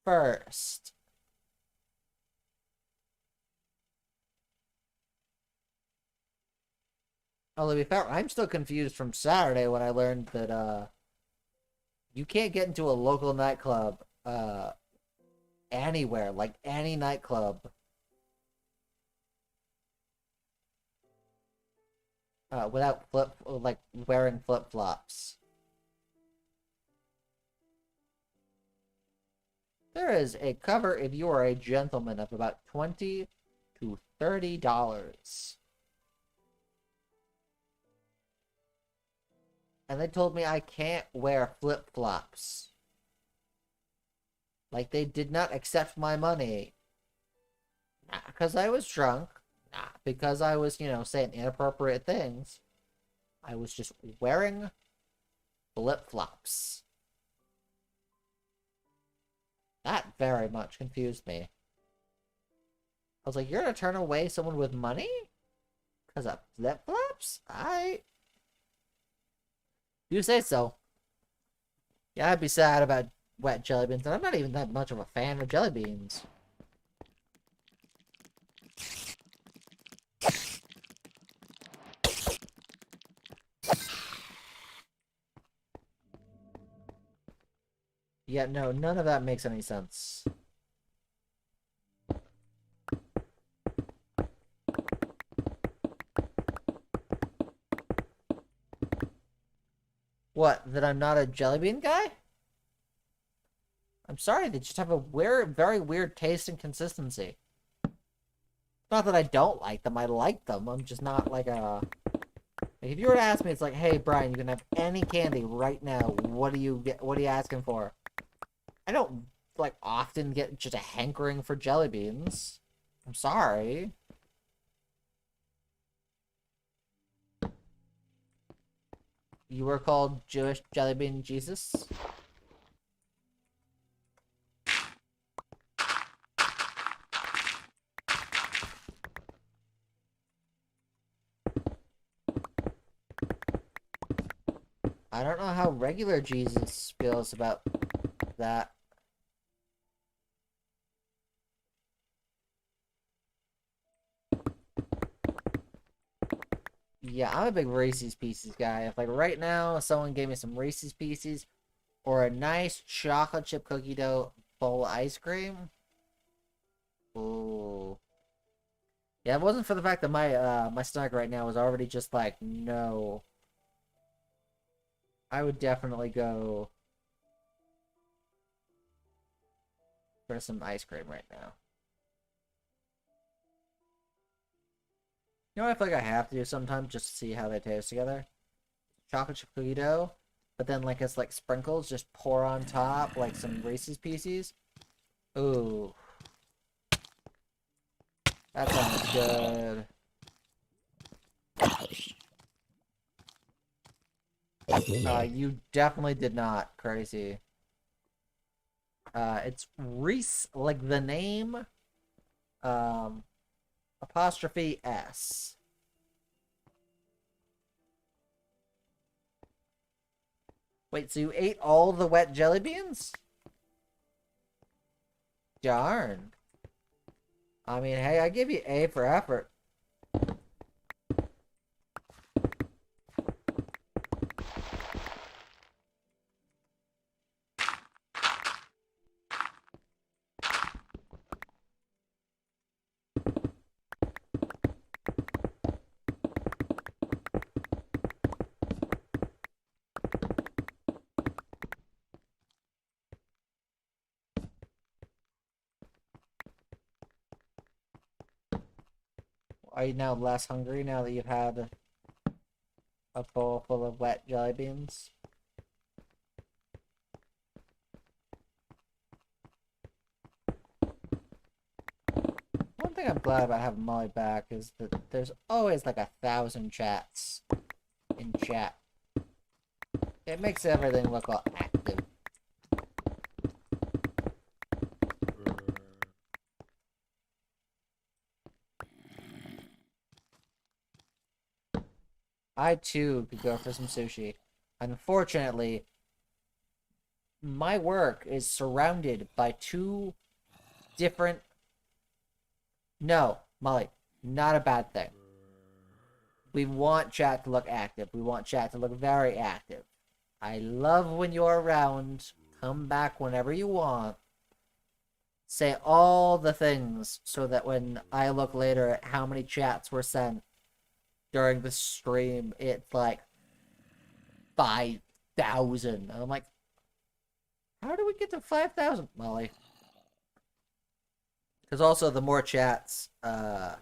first. Although, to be fair, I'm still confused from Saturday when I learned that you can't get into a local nightclub anywhere, like any nightclub, without wearing flip flops. There is a cover if you are a gentleman of about $20 to $30. And they told me I can't wear flip flops. Like they did not accept my money. Not because I was drunk, not because I was, saying inappropriate things. I was just wearing flip flops. That very much confused me. I was like, you're gonna turn away someone with money? Because of flip flops? You say so. Yeah, I'd be sad about wet jelly beans, and I'm not even that much of a fan of jelly beans. Yeah, no, none of that makes any sense. What, that I'm not a jelly bean guy? I'm sorry, they just have a weird, very weird taste and consistency. Not that I don't like them, I like them. I'm just not like a... Like, if you were to ask me, it's like, hey, Brian, you can have any candy right now. What are you asking for? I don't, like, often get just a hankering for jelly beans. I'm sorry. You were called Jewish Jelly Bean Jesus? I don't know how regular Jesus feels about that. Yeah, I'm a big Reese's Pieces guy. If like right now someone gave me some Reese's Pieces or a nice chocolate chip cookie dough bowl of ice cream. Ooh. Yeah, if it wasn't for the fact that my stomach right now is already just like no. I would definitely go for some ice cream right now. You know what I feel like I have to do sometimes just to see how they taste together? Chocolate chip cookie dough, but then like it's like sprinkles, just pour on top like some Reese's Pieces. Ooh, that sounds good. You definitely did not. Crazy. It's Reese, like the name, um, apostrophe S. Wait, so you ate all the wet jelly beans? Darn. I mean, hey, I give you A for effort. Are you now less hungry now that you've had a bowl full of wet jelly beans? One thing I'm glad about having Molly back is that there's always like 1,000 chats in chat. It makes everything look all active. I too could go for some sushi. Unfortunately, my work is surrounded by two different. No, Molly, not a bad thing. We want chat to look active. We want chat to look very active. I love when you're around. Come back whenever you want. Say all the things so that when I look later at how many chats were sent during the stream, it's like 5,000. And I'm like, how do we get to 5,000, Molly? Because also, the more chats, I'm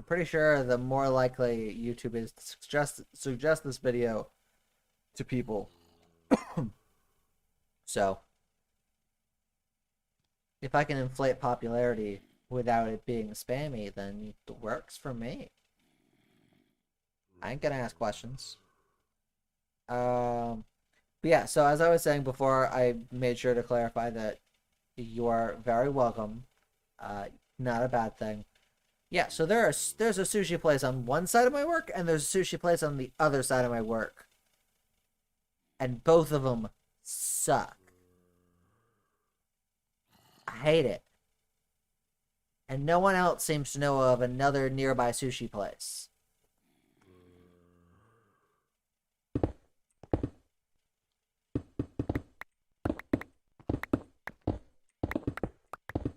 pretty sure the more likely YouTube is to suggest this video to people. So, if I can inflate popularity without it being spammy, then it works for me. I ain't gonna ask questions. But yeah, so as I was saying before, I made sure to clarify that you are very welcome. Not a bad thing. Yeah, so there's a sushi place on one side of my work, and there's a sushi place on the other side of my work. And both of them suck. I hate it. And no one else seems to know of another nearby sushi place.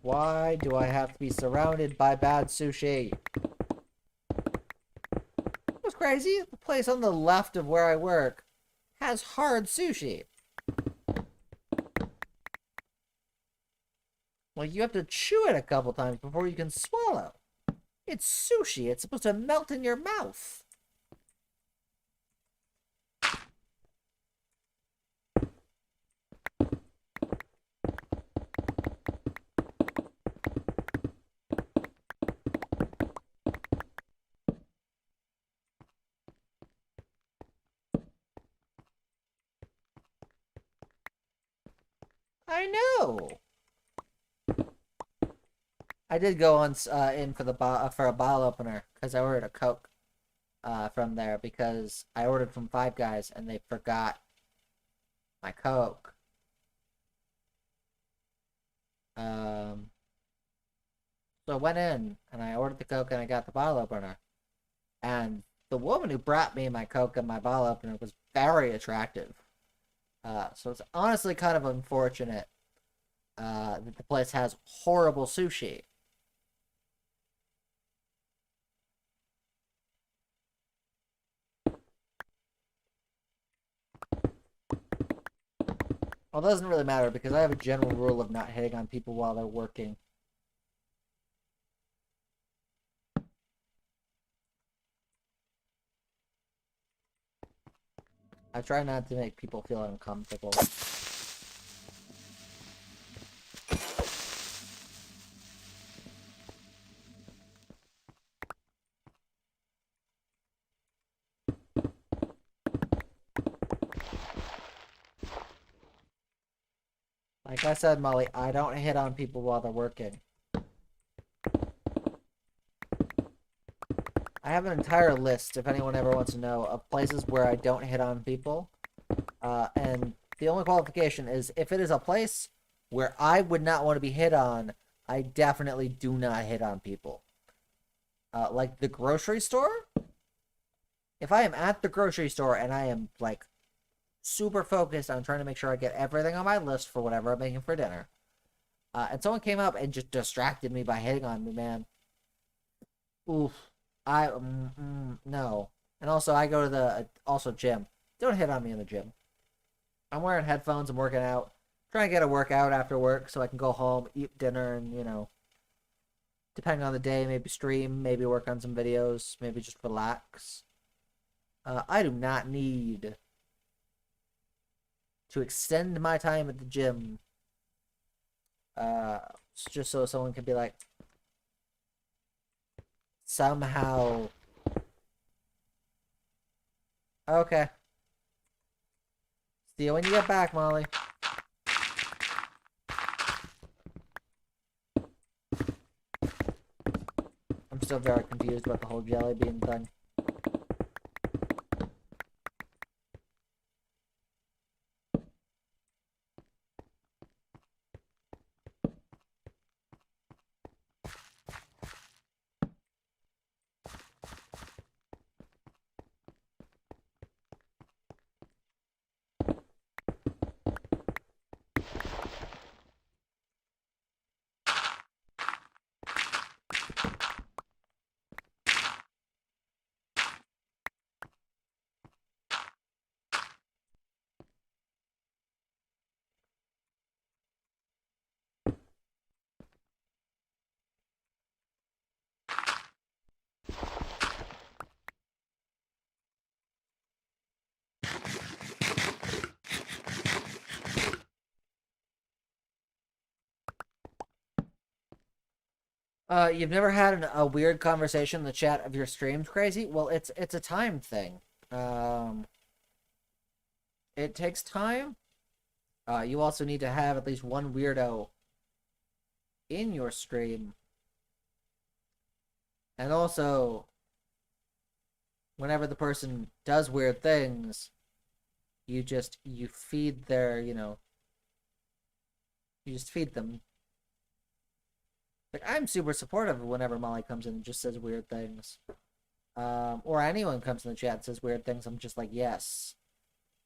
Why do I have to be surrounded by bad sushi? What's crazy? The place on the left of where I work has hard sushi. Like, you have to chew it a couple times before you can swallow. It's sushi. It's supposed to melt in your mouth. I know. I did go on in for the for a bottle opener because I ordered a Coke from there because I ordered from Five Guys and they forgot my Coke. So I went in and I ordered the Coke and I got the bottle opener, and the woman who brought me my Coke and my bottle opener was very attractive. So it's honestly kind of unfortunate that the place has horrible sushi. Well, it doesn't really matter because I have a general rule of not hitting on people while they're working. I try not to make people feel uncomfortable. Like I said, Molly, I don't hit on people while they're working. I have an entire list, if anyone ever wants to know, of places where I don't hit on people. And the only qualification is if it is a place where I would not want to be hit on, I definitely do not hit on people. Like the grocery store? If I am at the grocery store and I am, like, super focused on trying to make sure I get everything on my list for whatever I'm making for dinner, and someone came up and just distracted me by hitting on me, man. Oof. No. And also, I go to the, gym. Don't hit on me in the gym. I'm wearing headphones, I'm working out. Trying to get a workout after work so I can go home, eat dinner, and, you know, depending on the day, maybe stream, maybe work on some videos, maybe just relax. I do not need to extend my time at the gym just so someone can be like, somehow, okay. See you when you get back, Molly. I'm still very confused about the whole jelly bean thing. You've never had a weird conversation in the chat of your streams crazy? Well, it's a time thing. It takes time. You also need to have at least one weirdo in your stream. And also, whenever the person does weird things, you feed their, you just feed them. Like, I'm super supportive whenever Molly comes in and just says weird things. Or anyone comes in the chat and says weird things, I'm just like, yes.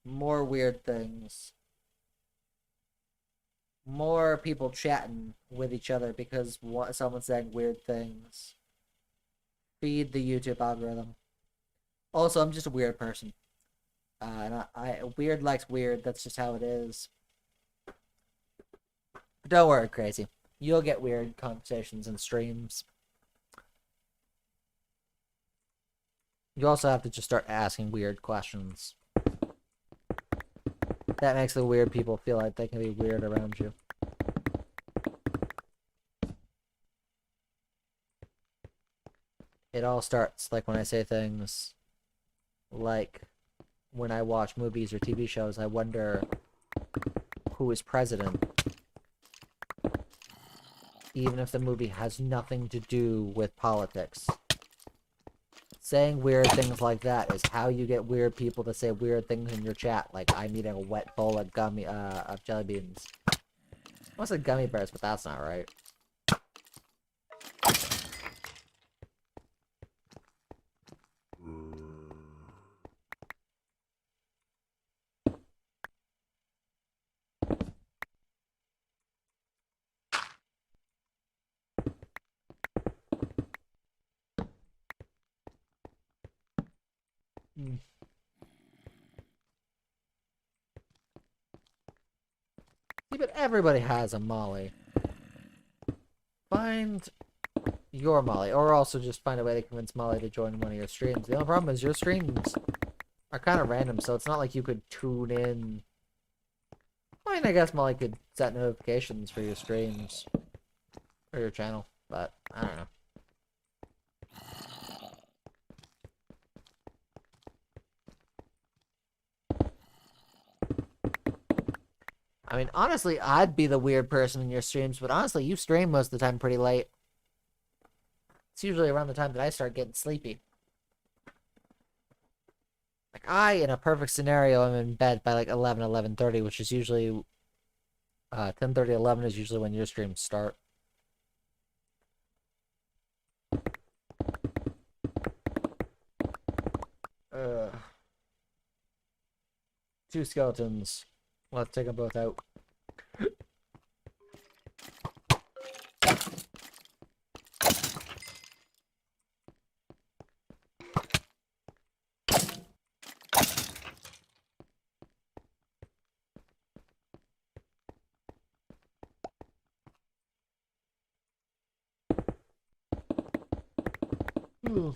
More weird things. More people chatting with each other because someone's saying weird things. Feed the YouTube algorithm. Also, I'm just a weird person. And weird likes weird, that's just how it is. But don't worry, crazy. You'll get weird conversations and streams. You also have to just start asking weird questions. That makes the weird people feel like they can be weird around you. It all starts like when I say things like when I watch movies or TV shows, I wonder who is president. Even if the movie has nothing to do with politics. Saying weird things like that is how you get weird people to say weird things in your chat, like I'm eating a wet bowl of jelly beans. I almost said gummy bears, but that's not right. See, but everybody has a Molly. Find your Molly, or also just find a way to convince Molly to join one of your streams. The only problem is your streams are kind of random, so it's not like you could tune in. I mean, I guess Molly could set notifications for your streams or your channel, but I don't know. I mean, honestly, I'd be the weird person in your streams, but honestly, you stream most of the time pretty late. It's usually around the time that I start getting sleepy. Like, in a perfect scenario, I'm in bed by like 11, 11:30, which is usually 10:30, 11 is usually when your streams start. Two skeletons. Let's take them both out. Ooh.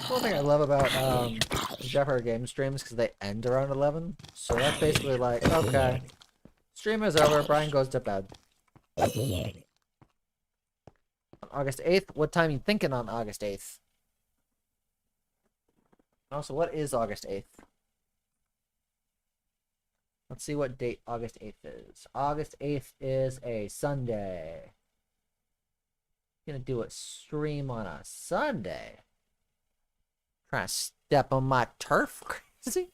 One thing I love about Jeffrey game streams because they end around 11, so that's basically like, okay, stream is over, Brian goes to bed. On August 8th, what time are you thinking on August 8th? Also, what is August 8th? Let's see what date August 8th is. August 8th is a Sunday. Gonna do a stream on a Sunday. Trying to step on my turf, crazy.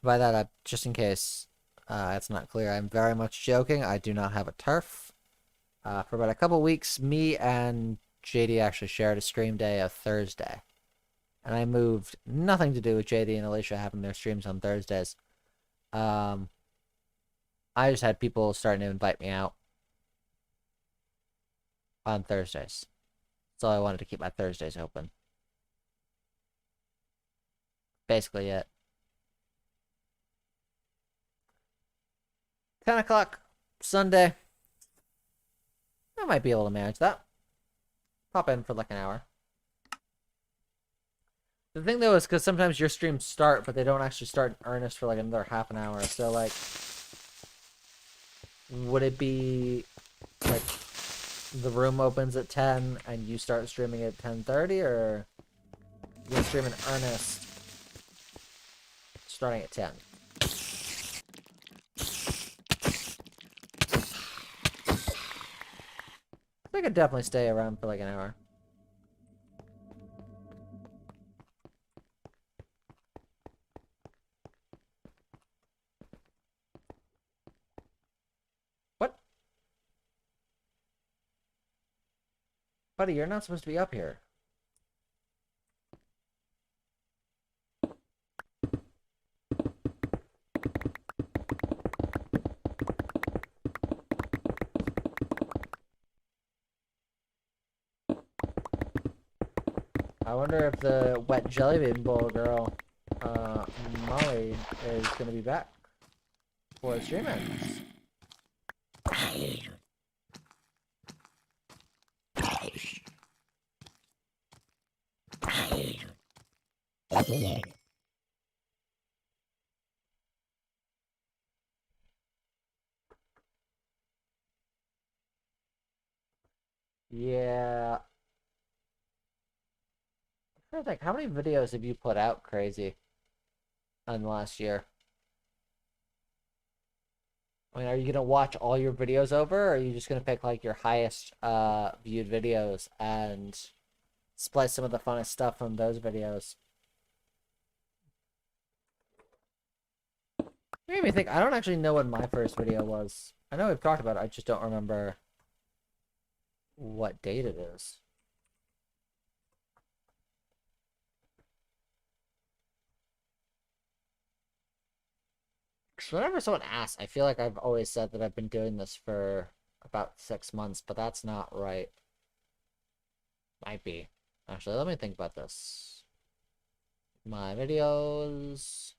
By that, just in case it's not clear, I'm very much joking. I do not have a turf. For about a couple weeks, me and JD actually shared a stream day of Thursday. And I moved nothing to do with JD and Alicia having their streams on Thursdays. I just had people starting to invite me out on Thursdays. So I wanted to keep my Thursdays open. Basically it. 10 o'clock Sunday. I might be able to manage that. Pop in for like an hour. The thing though is because sometimes your streams start, but they don't actually start in earnest for like another half an hour. So like, would it be like the room opens at 10 and you start streaming at 10:30, or you stream in earnest starting at 10? I could definitely stay around for like an hour. What? Buddy, you're not supposed to be up here. I wonder if the wet jelly bean bowl girl, Molly, is going to be back for the stream ends. Yeah. I think, how many videos have you put out, crazy, in the last year? I mean, are you going to watch all your videos over, or are you just going to pick, like, your highest viewed videos and splice some of the funnest stuff from those videos? Made me think, I don't actually know what my first video was. I know we've talked about it, I just don't remember what date it is. So whenever someone asks, I feel like I've always said that I've been doing this for about 6 months, but that's not right. Might be. Actually, let me think about this. My videos.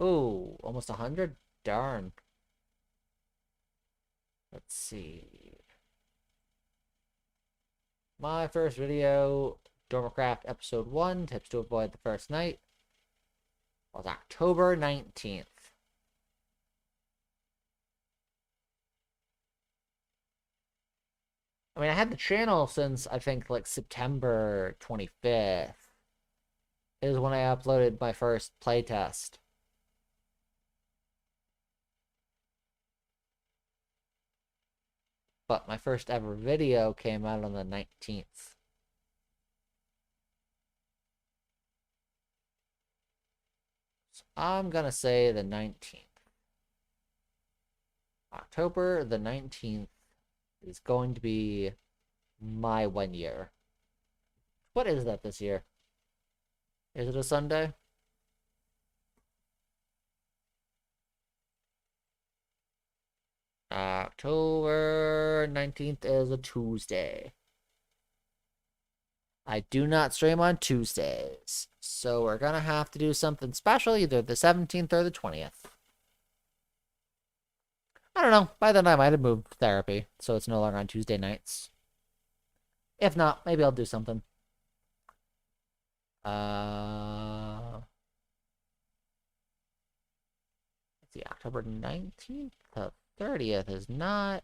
Ooh, almost 100? Darn. Let's see. My first video, DormantCraft Episode 1, Tips to Avoid the First Night, was October 19th. I mean, I had the channel since, I think, like, September 25th. Is when I uploaded my first playtest. But my first ever video came out on the 19th. So I'm gonna say the 19th. October the 19th is going to be my 1 year. What is that this year? Is it a Sunday? October 19th is a Tuesday. I do not stream on Tuesdays, so we're gonna have to do something special, either the 17th or the 20th. I don't know. By then I might have moved therapy, so it's no longer on Tuesday nights. If not, maybe I'll do something. Let's see, October 19th to 30th is not...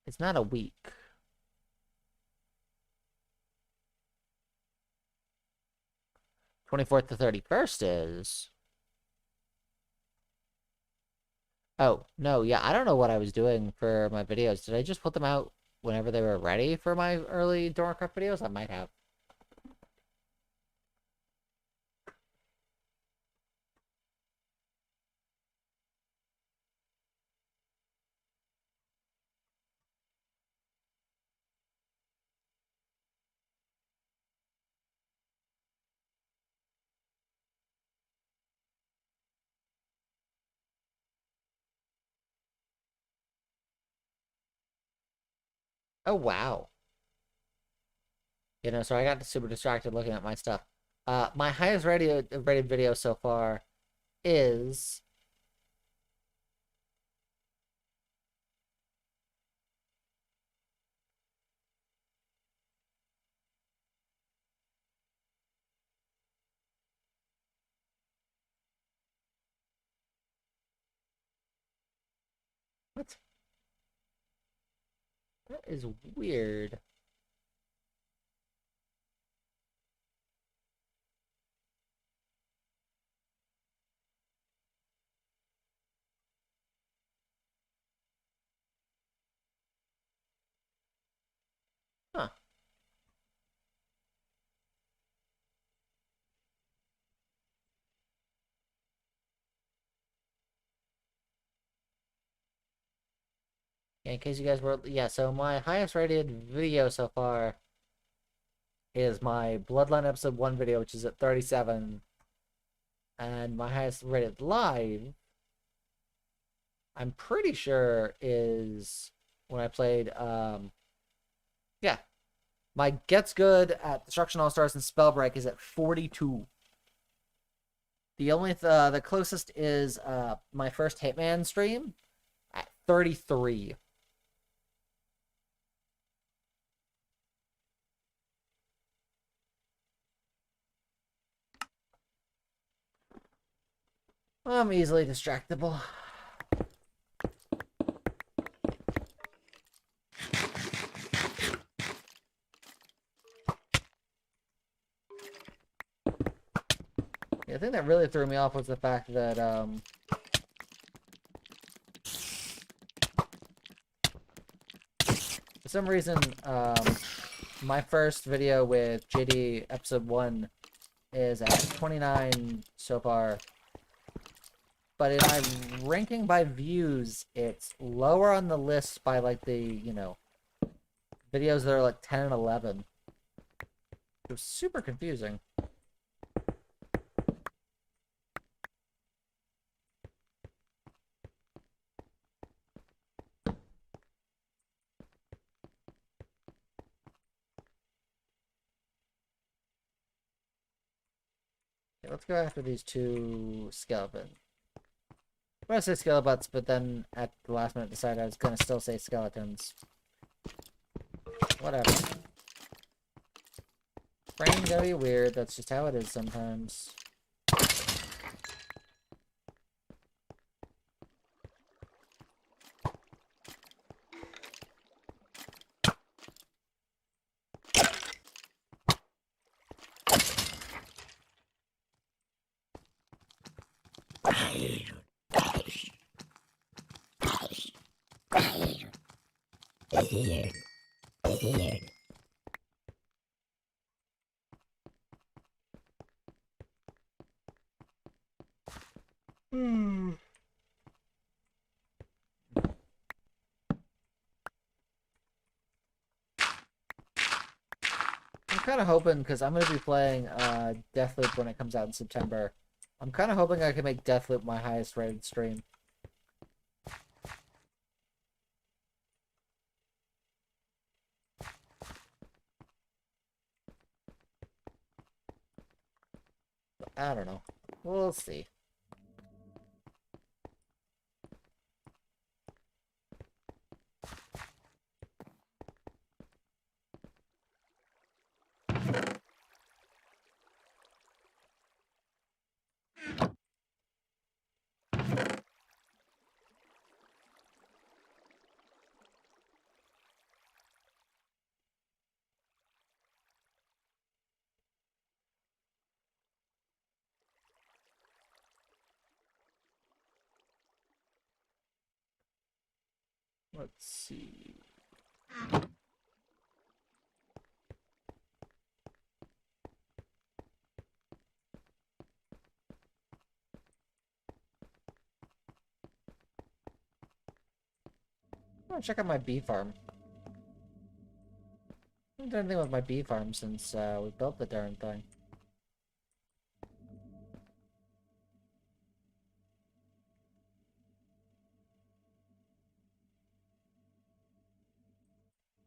It's not a week. '24th to 31st is... Oh, no, yeah, I don't know what I was doing for my videos. Did I just put them out whenever they were ready for my early DormantCraft videos? I might have. Oh, wow. So I got super distracted looking at my stuff. My highest rated video so far is... What? That is weird. Huh. Yeah, in case you guys were... Yeah, so my highest rated video so far is my Bloodline Episode 1 video, which is at 37. And my highest rated live, I'm pretty sure, is when I played, yeah. My Gets Good at Destruction All-Stars and Spellbreak is at 42. The closest is my first Hitman stream at 33. I'm easily distractible. The thing that really threw me off was the fact that, for some reason, my first video with JD Episode 1 is at 29 so far. But in my ranking by views, it's lower on the list by, like, the, videos that are like 10 and 11. It was super confusing. Okay, let's go after these two skeletons. I'm gonna say skelebots, but then at the last minute decided I was gonna still say skeletons. Whatever. Brain gonna be weird, that's just how it is sometimes. Hmm. I'm kind of hoping, because I'm going to be playing Deathloop when it comes out in September. I'm kind of hoping I can make Deathloop my highest rated stream. I don't know. We'll see. Let's see. I'm gonna check out my bee farm. I haven't done anything with my bee farm since we built the darn thing.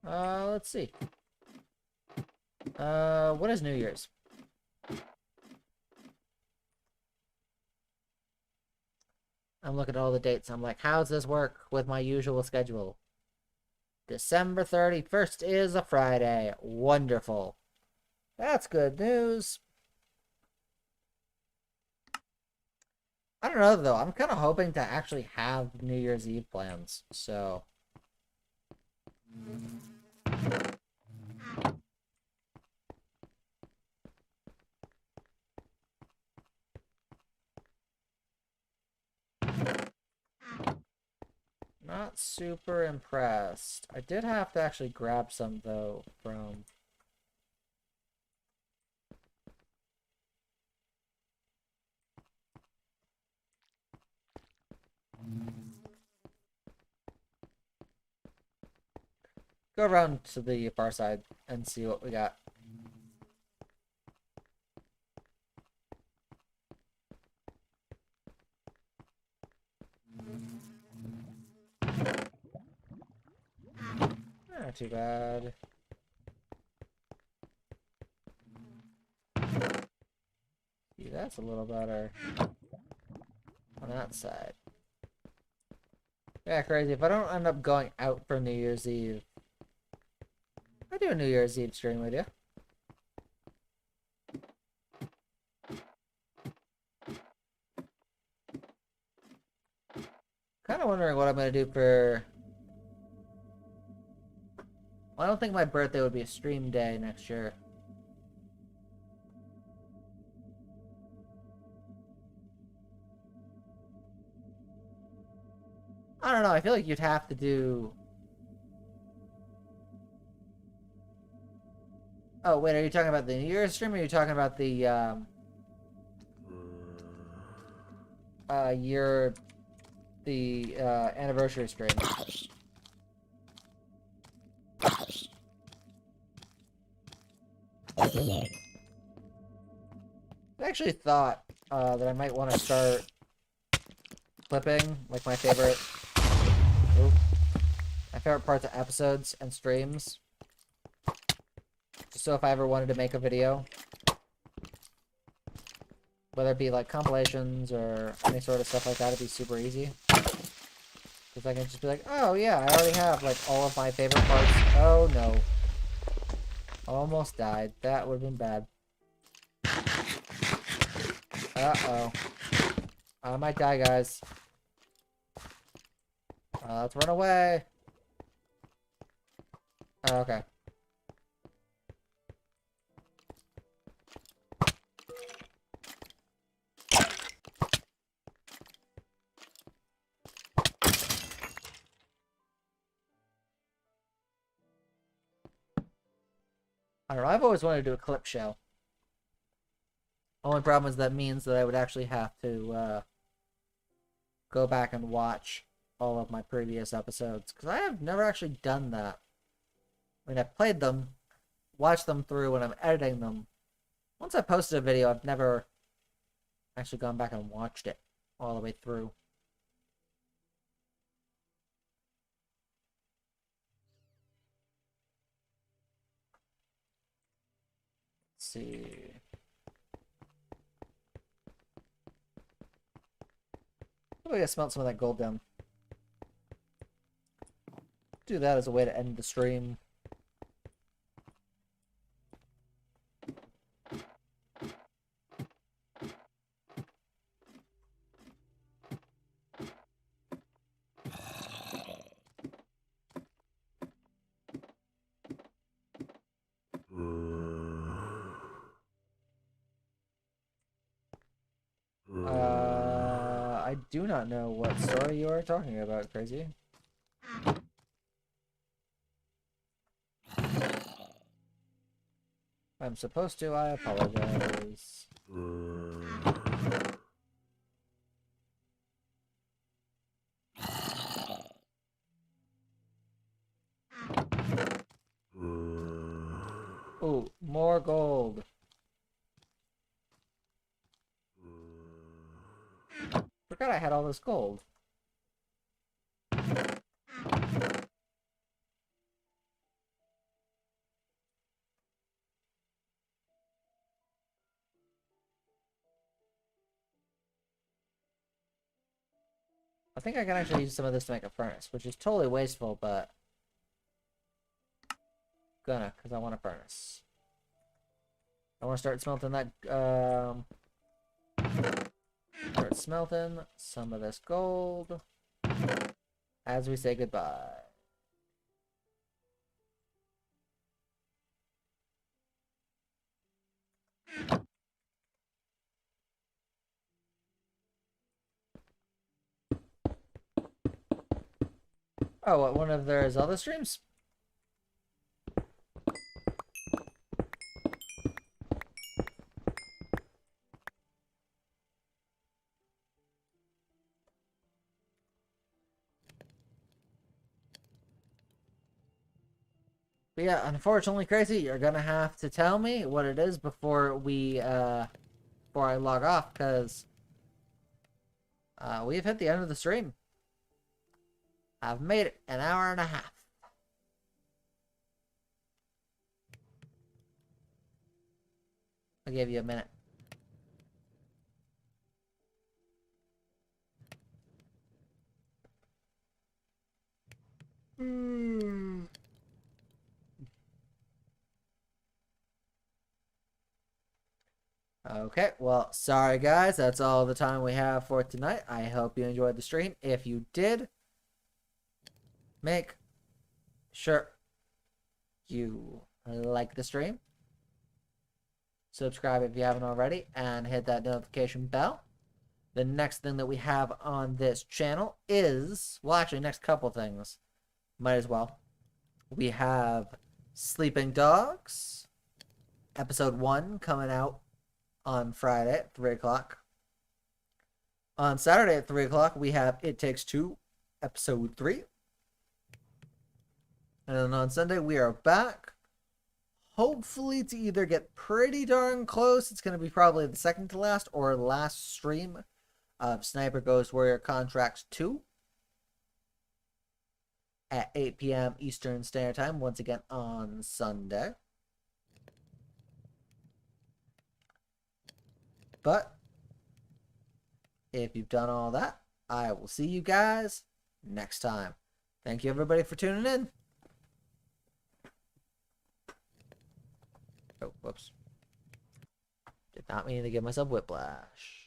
Let's see. What is New Year's? I'm looking at all the dates. I'm like, how's this work with my usual schedule? December 31st is a Friday. Wonderful. That's good news. I don't know, though. I'm kind of hoping to actually have New Year's Eve plans, so... Not super impressed. I did have to actually grab some, though, from... Go around to the far side and see what we got. Not too bad. See, that's a little better. On that side. Yeah, crazy. If I don't end up going out for New Year's Eve, I do a New Year's Eve stream with you. Kind of wondering what I'm going to do for... Well, I don't think my birthday would be a stream day next year. I don't know, I feel like you'd have to do... Oh, wait, are you talking about the New Year's stream, or are you talking about the, anniversary stream? I actually thought that I might want to start clipping, like, my favorite parts of episodes and streams. Just so if I ever wanted to make a video, whether it be like compilations or any sort of stuff like that, it'd be super easy. Because I can just be like, oh yeah, I already have like all of my favorite parts. Oh no. Almost died. That would have been bad. Uh-oh. I might die, guys. Let's run away. Okay. I don't know, I've always wanted to do a clip show. Only problem is that means that I would actually have to go back and watch all of my previous episodes. Because I have never actually done that. I mean, I've played them, watched them through when I'm editing them. Once I posted a video, I've never actually gone back and watched it all the way through. Let's see. Oh, I smelt some of that gold down. Do that as a way to end the stream. I do not know what story you are talking about, Crazy. I'm supposed to, I apologize. Ooh, more gold. Forgot I had all this gold. I think I can actually use some of this to make a furnace, which is totally wasteful, but gonna, because I want a furnace. I want to start smelting that, start smelting some of this gold as we say goodbye. Oh, what, one of their Zelda streams? But yeah, unfortunately, Crazy, you're gonna have to tell me what it is before we, before I log off, because we've hit the end of the stream. I've made it an hour and a half. I'll give you a minute. Okay, well, sorry guys, that's all the time we have for tonight. I hope you enjoyed the stream. If you did, make sure you like the stream, subscribe if you haven't already, and hit that notification bell. The next thing that we have on this channel is, well, actually, next couple things, might as well. We have Sleeping Dogs, episode 1 coming out on Friday at 3 o'clock. On Saturday at 3 o'clock, we have It Takes Two, episode 3. And then on Sunday, we are back. hopefully to either get pretty darn close. It's going to be probably the second to last or last stream of Sniper Ghost Warrior Contracts 2 at 8 p.m. Eastern Standard Time, once again on Sunday. But if you've done all that, I will see you guys next time. Thank you, everybody, for tuning in. Oh, whoops. Did not mean to give myself whiplash.